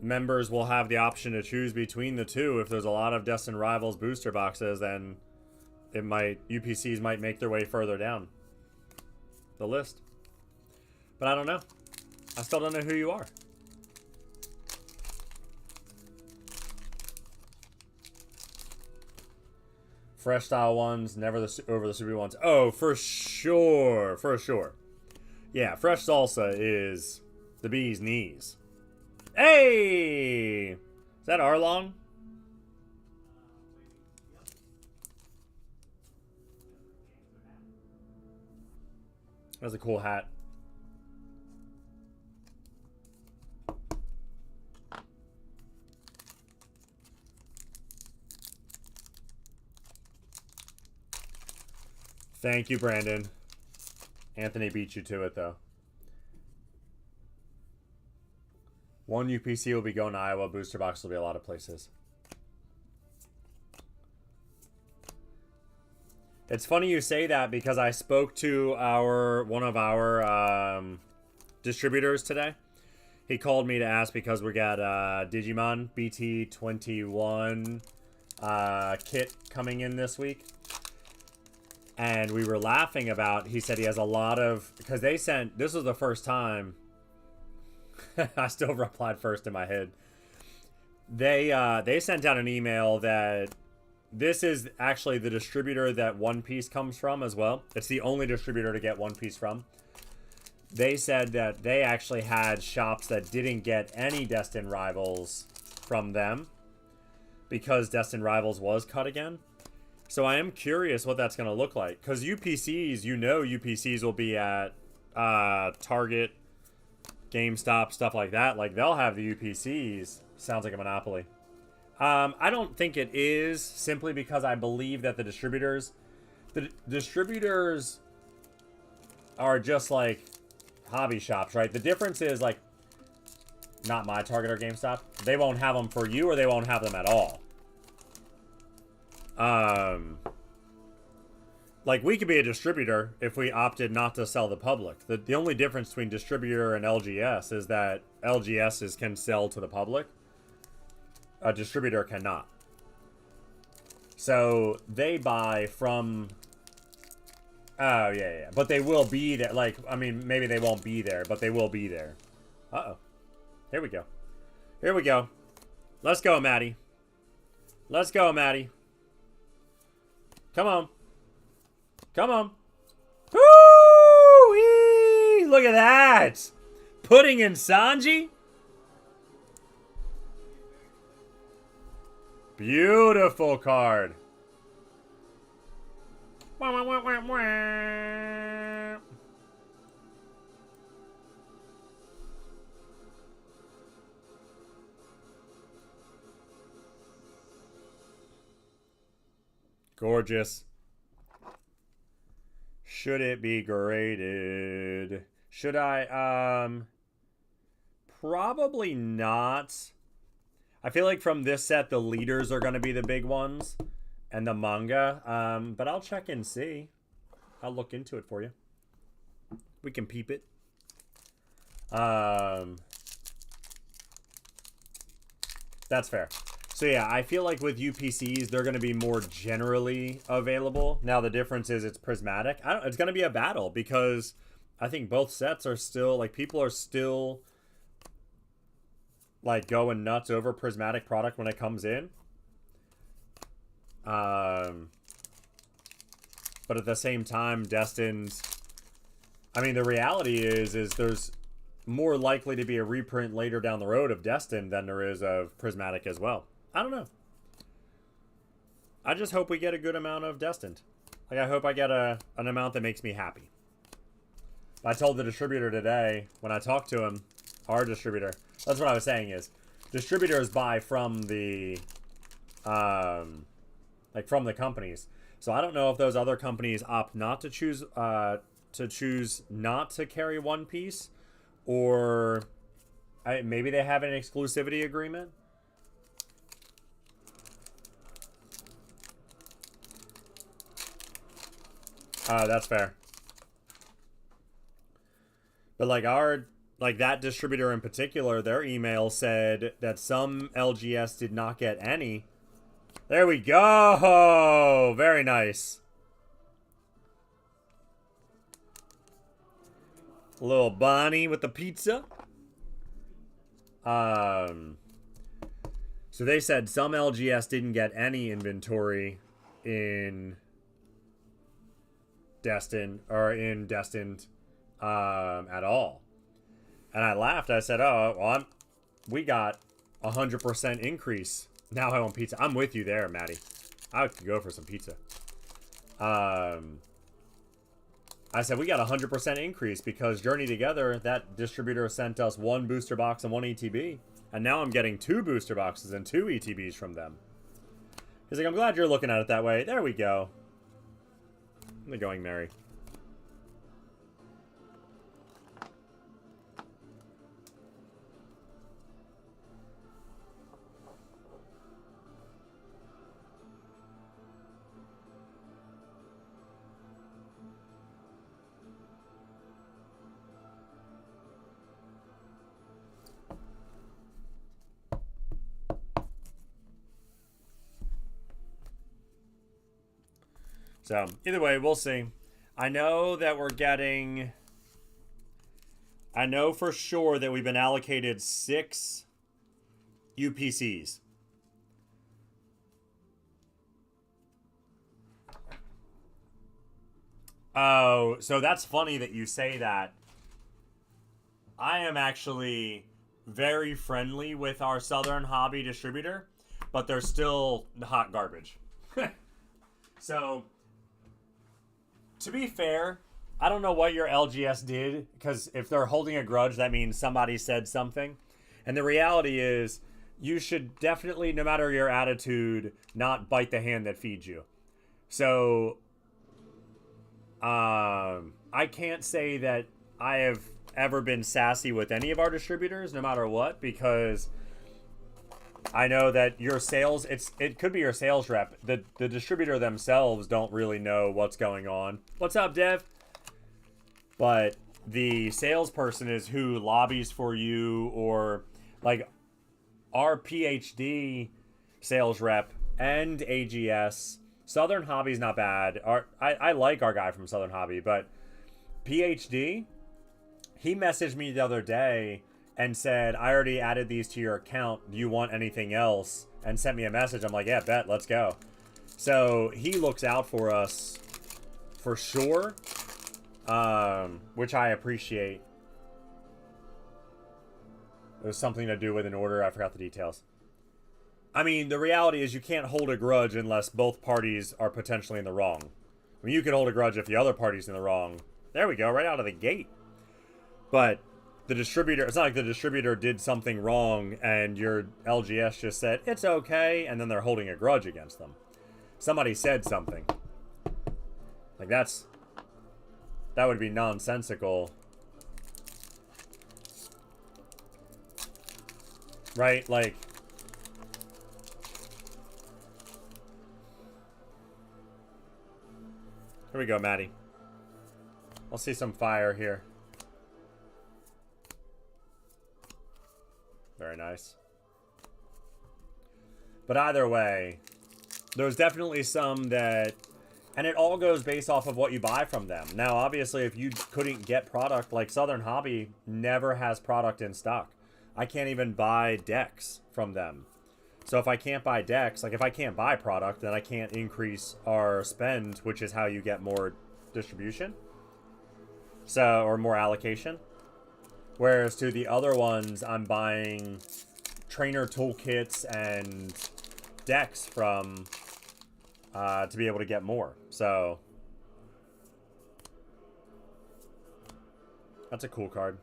A: members will have the option to choose between the two. If there's a lot of Destined Rivals booster boxes, then it might, UPCs might make their way further down the list. But I don't know. I still don't know who you are. Fresh style ones, never over the super ones. Oh, for sure. For sure. Yeah, fresh salsa is the bee's knees. Hey! Is that Arlong? That's a cool hat. Thank you, Brandon. Anthony beat you to it, though. One UPC will be going to Iowa. Booster box will be a lot of places. It's funny you say that because I spoke to one of our distributors today. He called me to ask because we got Digimon BT21 kit coming in this week. And we were laughing about, he said he has a lot of, because they sent, this was the first time, I still replied first in my head. They sent out an email that this is actually the distributor that One Piece comes from as well. It's the only distributor to get One Piece from. They said that they actually had shops that didn't get any Destined Rivals from them because Destined Rivals was cut again. So I am curious what that's going to look like. Because UPCs, you know UPCs will be at Target, GameStop, stuff like that. Like, they'll have the UPCs. Sounds like a monopoly. I don't think it is, simply because I believe that the distributors are just like hobby shops, right? The difference is, like, not my Target or GameStop. They won't have them for you, or they won't have them at all. Like, we could be a distributor if we opted not to sell the public. The only difference between distributor and LGS is that LGSs can sell to the public. A distributor cannot. So they buy from... Oh, yeah. But they will be there. Like, I mean, maybe they won't be there, but they will be there. Uh-oh. Here we go. Here we go. Let's go, Maddie. Let's go, Maddie. Come on. Come on. Woo-wee! Look at that. Pudding and Sanji. Beautiful card. Gorgeous. Should it be graded? Should I? Probably not. I feel like from this set, the leaders are going to be the big ones. And the manga. But I'll check and see. I'll look into it for you. We can peep it. That's fair. So yeah, I feel like with UPCs, they're going to be more generally available. Now the difference is it's prismatic. It's going to be a battle because I think both sets are still, like, people are still, like, going nuts over prismatic product when it comes in. But at the same time, Destined, I mean, the reality is there's more likely to be a reprint later down the road of Destined than there is of prismatic as well. I don't know. I just hope we get a good amount of Destined. Like, I hope I get an amount that makes me happy. I told the distributor today, when I talked to him, our distributor, that's what I was saying is, distributors buy from the, like, from the companies. So I don't know if those other companies opt not to choose not to carry One Piece, or maybe they have an exclusivity agreement. That's fair. But like that distributor in particular, their email said that some LGS did not get any. There we go. Very nice. Little Bonnie with the pizza. So they said some LGS didn't get any inventory in Destined at all. And I laughed. I said, "Oh, well, we got 100% increase. Now I want pizza." I'm with you there, Maddie. I could go for some pizza. I said we got 100% increase because Journey Together, that distributor sent us 1 booster box and 1 ETB. And now I'm getting 2 booster boxes and 2 ETBs from them. He's like, "I'm glad you're looking at it that way." There we go. I'm going merry. So, either way, we'll see. I know that we're getting... I know for sure that we've been allocated 6 UPCs. Oh, so that's funny that you say that. I am actually very friendly with our Southern Hobby distributor, but they're still hot garbage. So... to be fair, I don't know what your LGS did, because if they're holding a grudge, that means somebody said something. And the reality is, you should definitely, no matter your attitude, not bite the hand that feeds you. So, I can't say that I have ever been sassy with any of our distributors, no matter what, because I know that your sales, it could be your sales rep. The distributor themselves don't really know what's going on. What's up, Dev? But the salesperson is who lobbies for you, or like our PhD sales rep and AGS. Southern Hobby's not bad. I like our guy from Southern Hobby, but PhD, he messaged me the other day and said, "I already added these to your account. Do you want anything else?" And sent me a message. I'm like, "Yeah, bet. Let's go." So he looks out for us for sure, which I appreciate. It was something to do with an order. I forgot the details. I mean, the reality is you can't hold a grudge unless both parties are potentially in the wrong. I mean, you could hold a grudge if the other party's in the wrong. There we go, right out of the gate. But the distributor, it's not like the distributor did something wrong and your LGS just said, "It's okay," and then they're holding a grudge against them. Somebody said something. Like, that would be nonsensical. Right? Like, here we go, Maddie. I'll see some fire here. Very nice. But either way, there's definitely some that And it all goes based off of what you buy from them. Now, obviously, if you couldn't get product, like Southern Hobby never has product in stock. I can't even buy decks from them. So if I can't buy decks, like if I can't buy product, then I can't increase our spend, which is how you get more distribution. So, or more allocation. Whereas to the other ones, I'm buying trainer toolkits and decks from to be able to get more. So that's a cool card.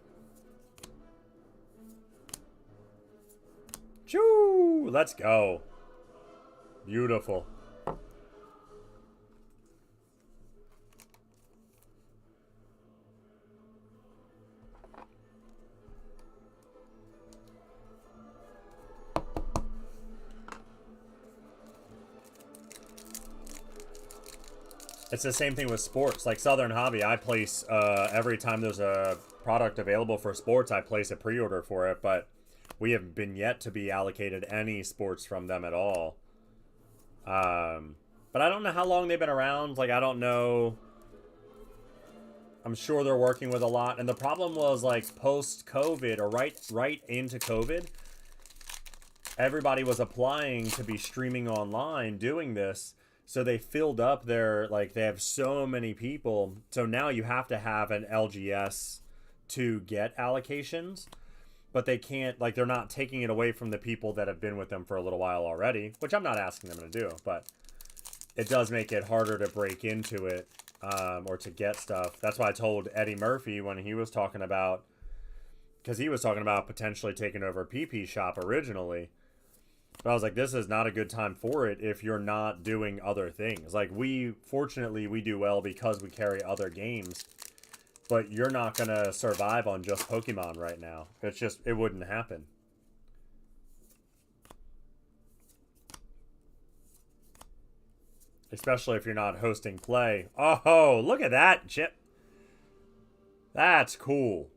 A: Choo! Let's go. Beautiful. It's the same thing with sports. Like Southern Hobby, I place, every time there's a product available for sports, I place a pre-order for it, but we have been yet to be allocated any sports from them at all. But I don't know how long they've been around. Like, I don't know. I'm sure they're working with a lot. And the problem was, like, post-COVID, or right into COVID, everybody was applying to be streaming online doing this. So they filled up their, like, they have so many people. So now you have to have an LGS to get allocations. But they can't, like, they're not taking it away from the people that have been with them for a little while already. Which I'm not asking them to do. But it does make it harder to break into it, or to get stuff. That's why I told Eddie Murphy when he was talking about, because he was talking about potentially taking over PP Shop originally. But I was like, this is not a good time for it if you're not doing other things. Like, fortunately, we do well because we carry other games. But you're not going to survive on just Pokemon right now. It's just, it wouldn't happen. Especially if you're not hosting play. Oh, look at that, Chip. That's cool.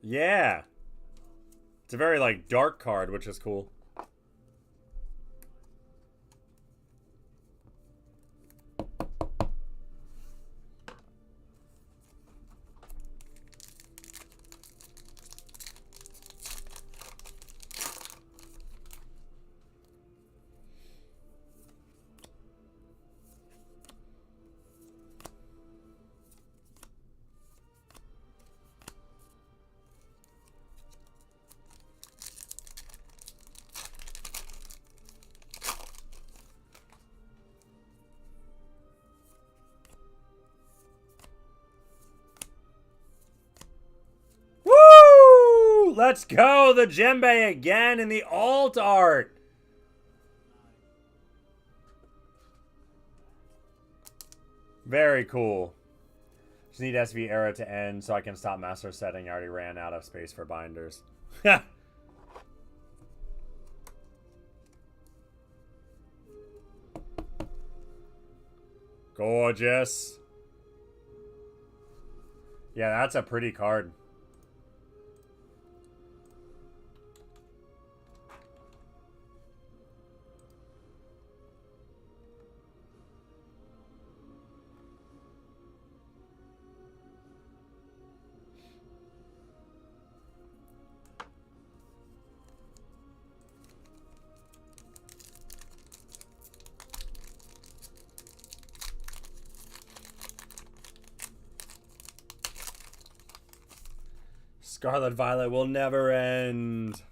A: Yeah. It's a very, like, dark card, which is cool. Let's go! The djembe again in the alt art! Very cool. Just need SV era to end so I can stop master setting. I already ran out of space for binders. Gorgeous. Yeah, that's a pretty card. Scarlet Violet will never end.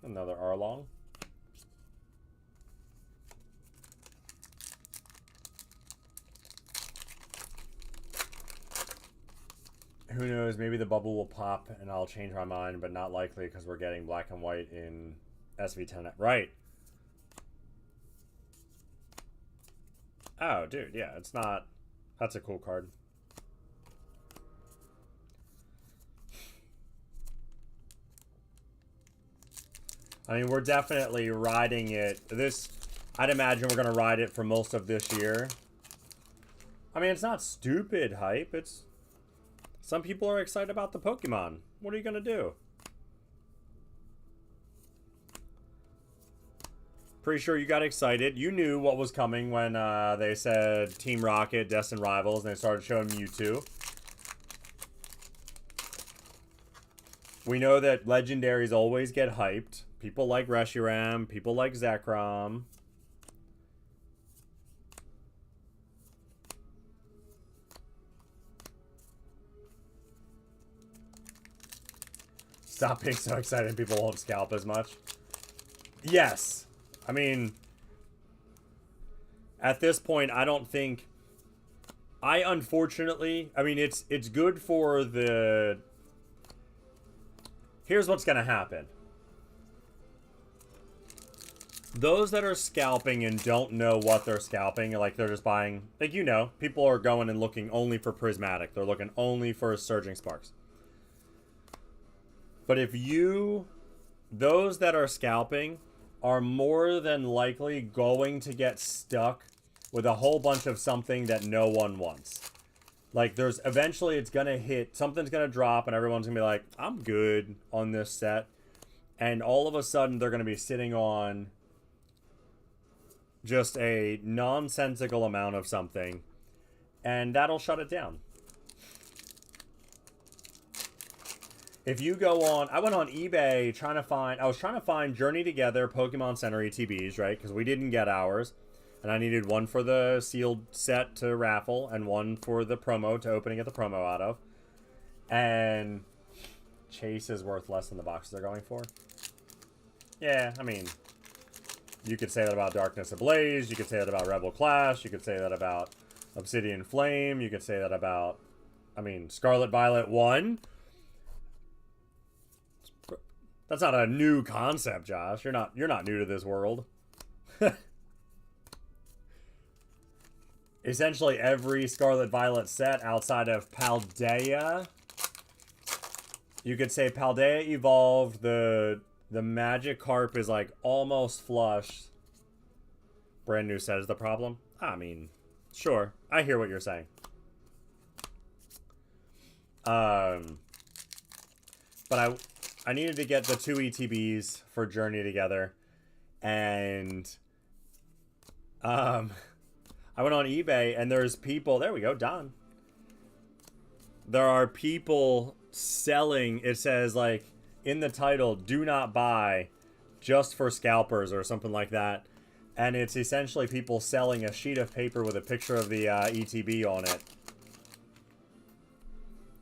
A: Another Arlong. Who knows, maybe the bubble will pop and I'll change my mind, but not likely because we're getting black and white in SV10. Right. Oh, dude, yeah, it's not... That's a cool card. I mean, we're definitely riding it. I'd imagine we're going to ride it for most of this year. I mean, it's not stupid hype. Some people are excited about the Pokemon. What are you going to do? Pretty sure you got excited. You knew what was coming when they said Team Rocket, Destined Rivals, and they started showing Mewtwo. We know that legendaries always get hyped. People like Reshiram, people like Zekrom. Stop being so excited people won't scalp as much. Yes. I mean, at this point, I don't think... unfortunately... I mean, it's good for the... Here's what's going to happen. Those that are scalping and don't know what they're scalping, like they're just buying... Like, you know, people are going and looking only for Prismatic. They're looking only for Surging Sparks. But if those that are scalping are more than likely going to get stuck with a whole bunch of something that no one wants. Like, eventually it's going to hit, something's going to drop, and everyone's going to be like, I'm good on this set. And all of a sudden, they're going to be sitting on just a nonsensical amount of something, and that'll shut it down. If you go on, I went on eBay I was trying to find Journey Together Pokemon Center ETBs, right? Because we didn't get ours. And I needed one for the sealed set to raffle and one for the promo to open and get the promo out of. And Chase is worth less than the boxes they're going for. Yeah, I mean, you could say that about Darkness Ablaze. You could say that about Rebel Clash. You could say that about Obsidian Flame. You could say that about, I mean, Scarlet Violet 1. That's not a new concept, Josh. You're not new to this world. Essentially every Scarlet Violet set outside of Paldea. You could say Paldea evolved. The Magikarp is like almost flush. Brand new set is the problem. I mean, sure. I hear what you're saying. But I needed to get the 2 ETBs for Journey Together. And I went on eBay and there's people, there we go, done. There are people selling, it says like in the title, do not buy, just for scalpers or something like that. And it's essentially people selling a sheet of paper with a picture of the ETB on it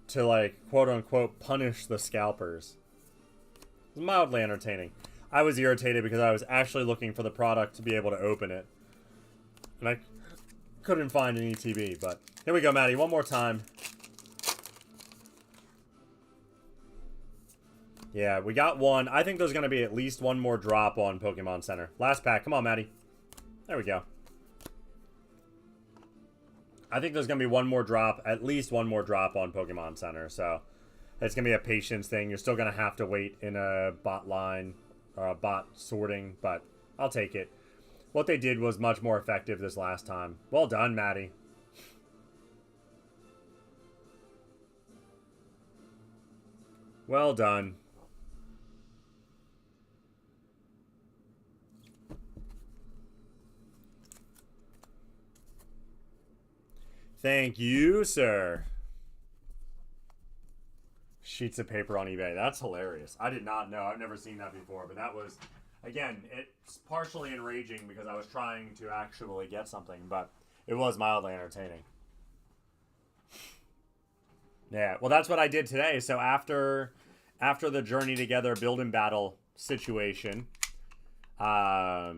A: to like quote unquote punish the scalpers. It's mildly entertaining. I was irritated because I was actually looking for the product to be able to open it. And I couldn't find an ETB, but here we go, Maddie, one more time. Yeah, we got one. I think there's going to be at least one more drop on Pokemon Center. Last pack. Come on, Maddie. There we go. I think there's going to be one more drop, at least one more drop on Pokemon Center, so it's going to be a patience thing. You're still going to have to wait in a bot line or a bot sorting, but I'll take it. What they did was much more effective this last time. Well done, Maddie. Well done. Thank you, sir. Sheets of paper on eBay. That's hilarious. I did not know. I've never seen that before, but that was, again, it's partially enraging because I was trying to actually get something, but it was mildly entertaining. Yeah, well, that's what I did today. So after the Journey Together build and battle situation, I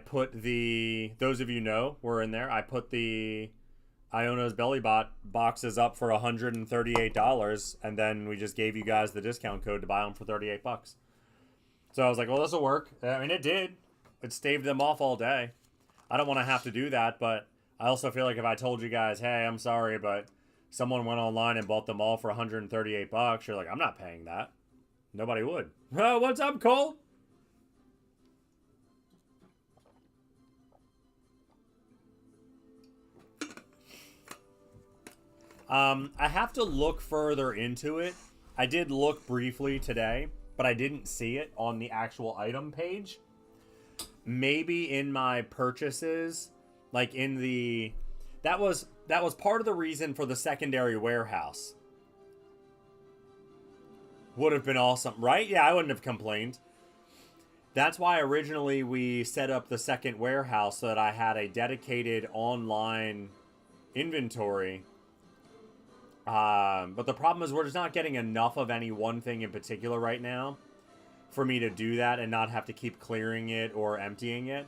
A: put those of you know were in there, I put the Iono's Belly Bot boxes up for $138, and then we just gave you guys the discount code to buy them for $38. So I was like, well, this will work. I mean, it did. It staved them off all day. I don't want to have to do that, but I also feel like if I told you guys, hey, I'm sorry, but someone went online and bought them all for $138, you're like, I'm not paying that. Nobody would. Oh, what's up, Cole? I have to look further into it. I did look briefly today, but I didn't see it on the actual item page. Maybe in my purchases, like in the... That was part of the reason for the secondary warehouse. Would have been awesome, right? Yeah, I wouldn't have complained. That's why originally we set up the second warehouse so that I had a dedicated online inventory. But the problem is we're just not getting enough of any one thing in particular right now for me to do that and not have to keep clearing it or emptying it.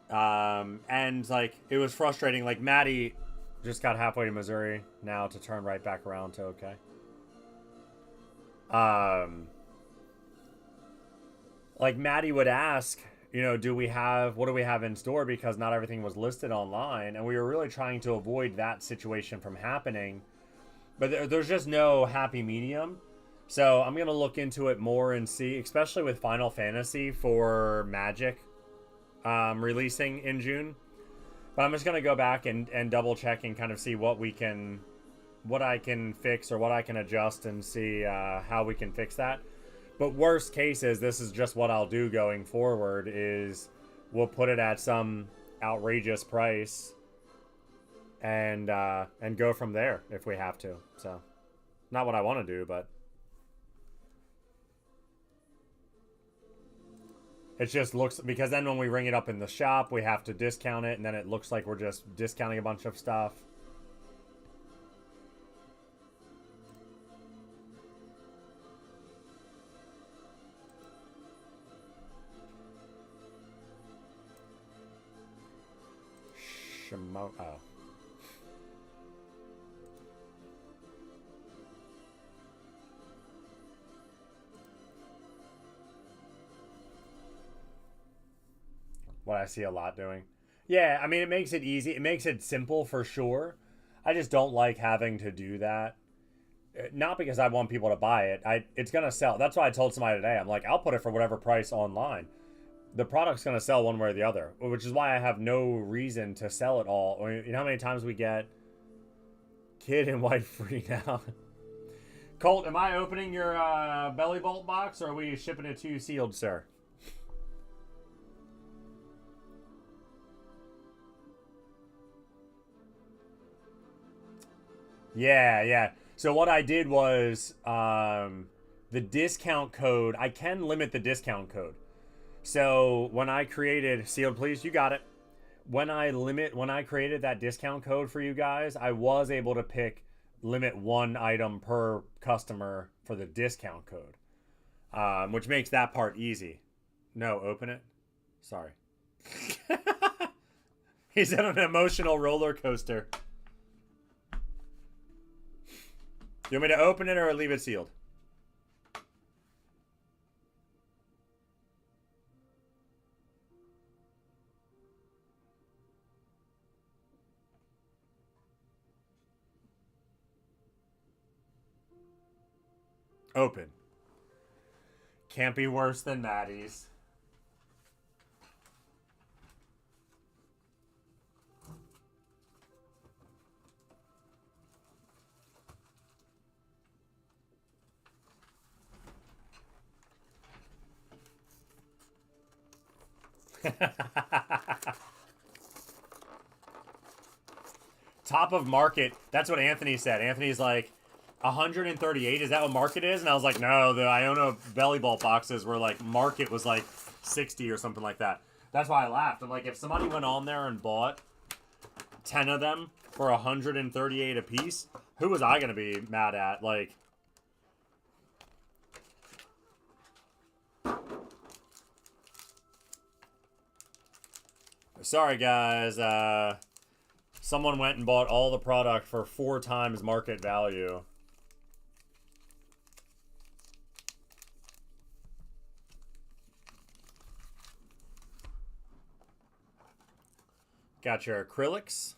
A: And like, it was frustrating. Like, Maddie just got halfway to Missouri now to turn right back around to okay. Like Maddie would ask, you know, what do we have in store, because not everything was listed online, and we were really trying to avoid that situation from happening. But there's just no happy medium. So I'm gonna look into it more and see, especially with Final Fantasy for Magic releasing in June. But I'm just gonna go back and double check and kind of see what I can fix or what I can adjust and see how we can fix that. But worst case is, this is just what I'll do going forward, is we'll put it at some outrageous price and go from there if we have to. So, not what I want to do, but it just looks, because then when we ring it up in the shop, we have to discount it, and then it looks like we're just discounting a bunch of stuff. Oh. What I see a lot doing. Yeah, I mean, it makes it easy. It makes it simple for sure. I just don't like having to do that. Not because I want people to buy it. It's going to sell. That's why I told somebody today. I'm like, I'll put it for whatever price online. The product's going to sell one way or the other, which is why I have no reason to sell it all. You know how many times we get Kid and White free now? Colt, am I opening your belly bolt box, or are we shipping it to you sealed, sir? Yeah. So what I did was the discount code. I can limit the discount code. So when I created sealed, please, you got it. When I created that discount code for you guys, I was able to limit one item per customer for the discount code, which makes that part easy. No, open it. Sorry. He's on an emotional roller coaster. You want me to open it or leave it sealed? Open. Can't be worse than Maddie's. Top of market. That's what Anthony said. Anthony's like, 138, is that what market is? And I was like, no, the Iona belly bolt boxes were like, market was like 60 or something like that. That's why I laughed. I'm like, if somebody went on there and bought 10 of them for 138 a piece, who was I going to be mad at? Like, sorry guys, someone went and bought all the product for 4 times market value. Got your acrylics.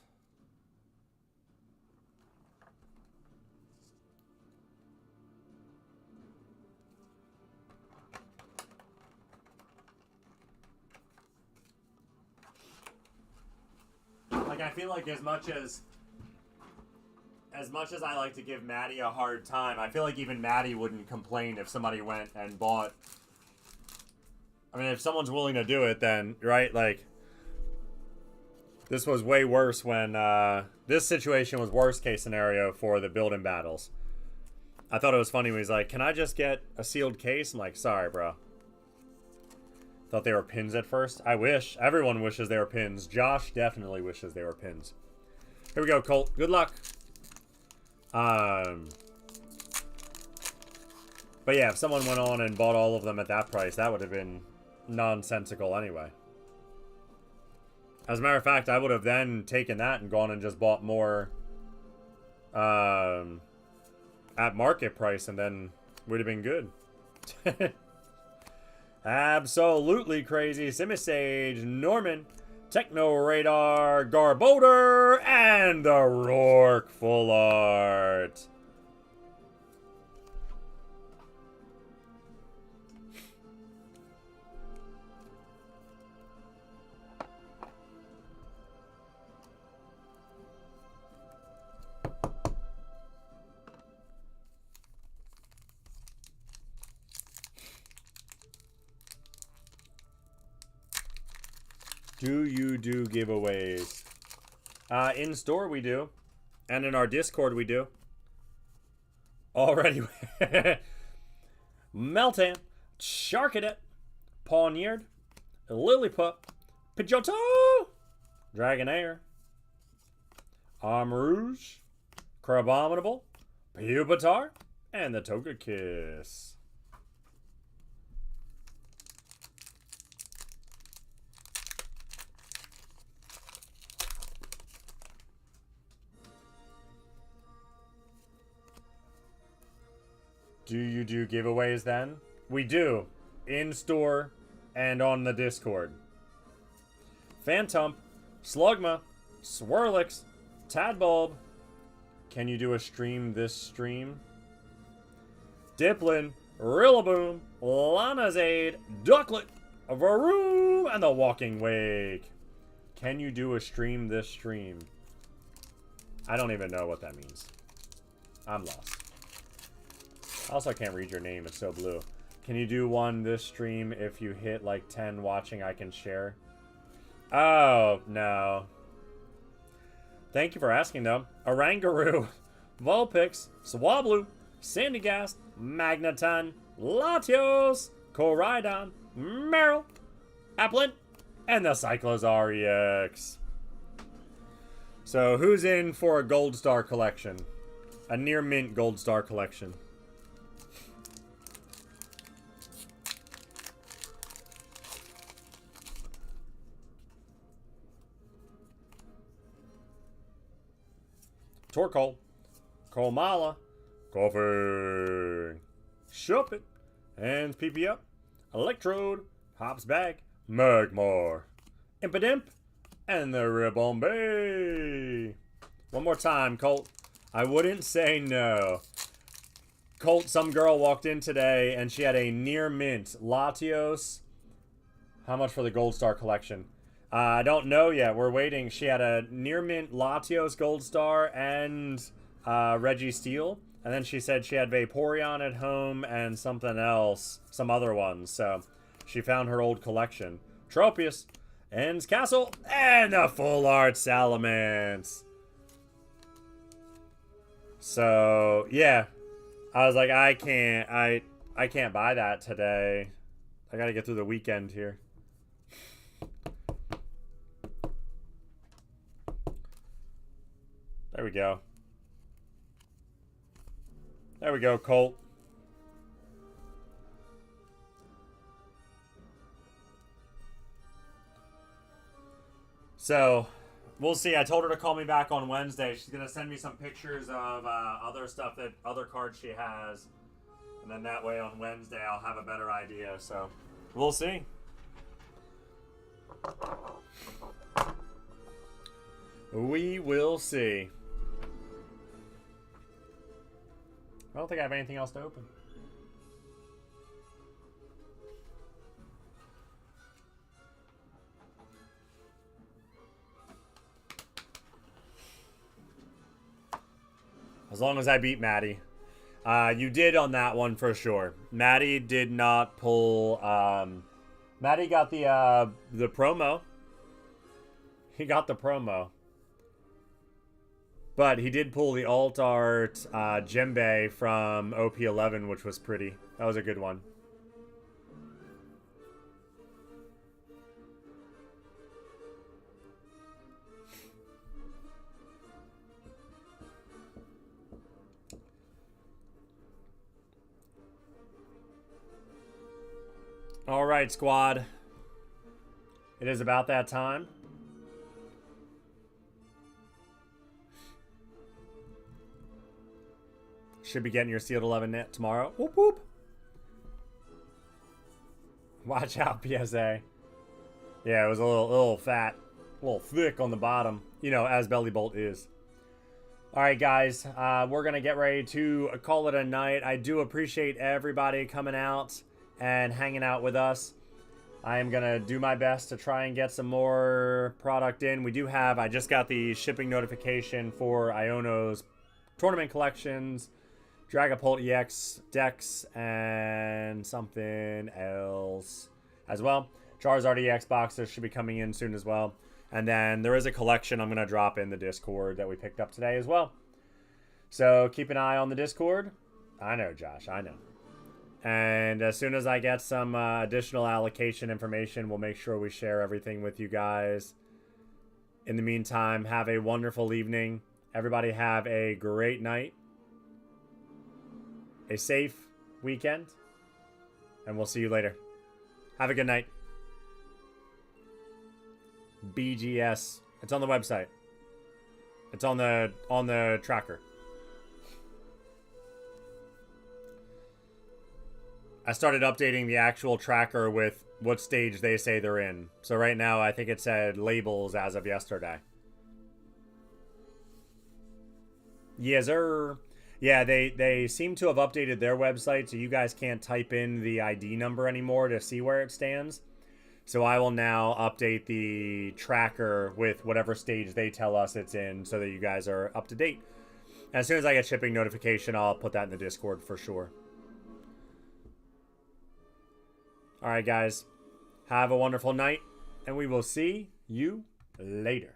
A: Like, I feel like as much as as much as I like to give Maddie a hard time, I feel like even Maddie wouldn't complain if somebody went and bought. I mean, if someone's willing to do it, then, right? Like, this was way worse when, this situation was worst case scenario for the building battles. I thought it was funny when he's like, can I just get a sealed case? I'm like, sorry, bro. Thought they were pins at first. I wish. Everyone wishes they were pins. Josh definitely wishes they were pins. Here we go, Colt. Good luck. But yeah, if someone went on and bought all of them at that price, that would have been nonsensical anyway. As a matter of fact, I would have then taken that and gone and just bought more at market price, and then would have been good. Absolutely crazy. Simisage, Norman, Techno Radar, Garbodor, and the Rourke Full Art. Do you do giveaways? In store we do. And in our Discord we do. Already. Meltan, Charcadet, Pawniard, Lillipup, Pidgeotto, Dragonair, Armarouge, Crabominable, Pupitar, and the Togekiss. Do you do giveaways then? We do. In store and on the Discord. Phantump, Slugma, Swirlix, Tadbulb. Can you do a stream this stream? Diplin, Rillaboom, Lanazade, Ducklet, Varoom, and the Walking Wake. Can you do a stream this stream? I don't even know what that means. I'm lost. Also, I can't read your name. It's so blue. Can you do one this stream if you hit like 10 watching I can share? Oh, no. Thank you for asking, though. Orangaroo, Vulpix, Swablu, Sandygast, Magneton, Latios, Koraidon, Meryl, Applin, and the Cyclozar EX. So, who's in for a Gold Star collection? A near mint Gold Star collection. Torkoal, Komala, Koffing, Shuppet, Hands PP Up, Electrode, Hops Bag, Magmar, Impidimp, and the Ribombay. One more time, Colt. I wouldn't say no. Colt, some girl walked in today and she had a near mint Latios. How much for the Gold Star collection? I don't know yet. We're waiting. She had a near mint Latios Gold Star and Reggie Steel. And then she said she had Vaporeon at home and something else. Some other ones. So she found her old collection. Tropius, Ends Castle, and the Full Art Salamence. So, yeah. I was like, I can't buy that today. I gotta get through the weekend here. There we go. There we go, Colt. So, we'll see. I told her to call me back on Wednesday. She's going to send me some pictures of other stuff, other cards she has. And then that way on Wednesday I'll have a better idea. So, we'll see. We will see. I don't think I have anything else to open. As long as I beat Maddie. You did on that one for sure. Maddie did not pull. Maddie got the promo. He got the promo. But he did pull the alt art Djembe from OP11, which was pretty. That was a good one. All right, squad. It is about that time. Should be getting your sealed 11 net tomorrow. Whoop whoop. Watch out, PSA. Yeah, it was a little fat, a little thick on the bottom. You know, as Belly Bolt is. All right, guys. We're going to get ready to call it a night. I do appreciate everybody coming out and hanging out with us. I am going to do my best to try and get some more product in. We do have, I just got the shipping notification for Iono's tournament collections, Dragapult EX decks, and something else as well. Charizard EX boxes should be coming in soon as well. And then there is a collection I'm going to drop in the Discord that we picked up today as well. So keep an eye on the Discord. I know, Josh, I know. And as soon as I get some additional allocation information, we'll make sure we share everything with you guys. In the meantime, have a wonderful evening. Everybody have a great night. A safe weekend. And we'll see you later. Have a good night. BGS. It's on the website. It's on the tracker. I started updating the actual tracker with what stage they say they're in. So right now, I think it said labels as of yesterday. Yes, sir. Yeah, they seem to have updated their website, so you guys can't type in the ID number anymore to see where it stands. So I will now update the tracker with whatever stage they tell us it's in so that you guys are up to date. As soon as I get shipping notification, I'll put that in the Discord for sure. All right, guys. Have a wonderful night, and we will see you later.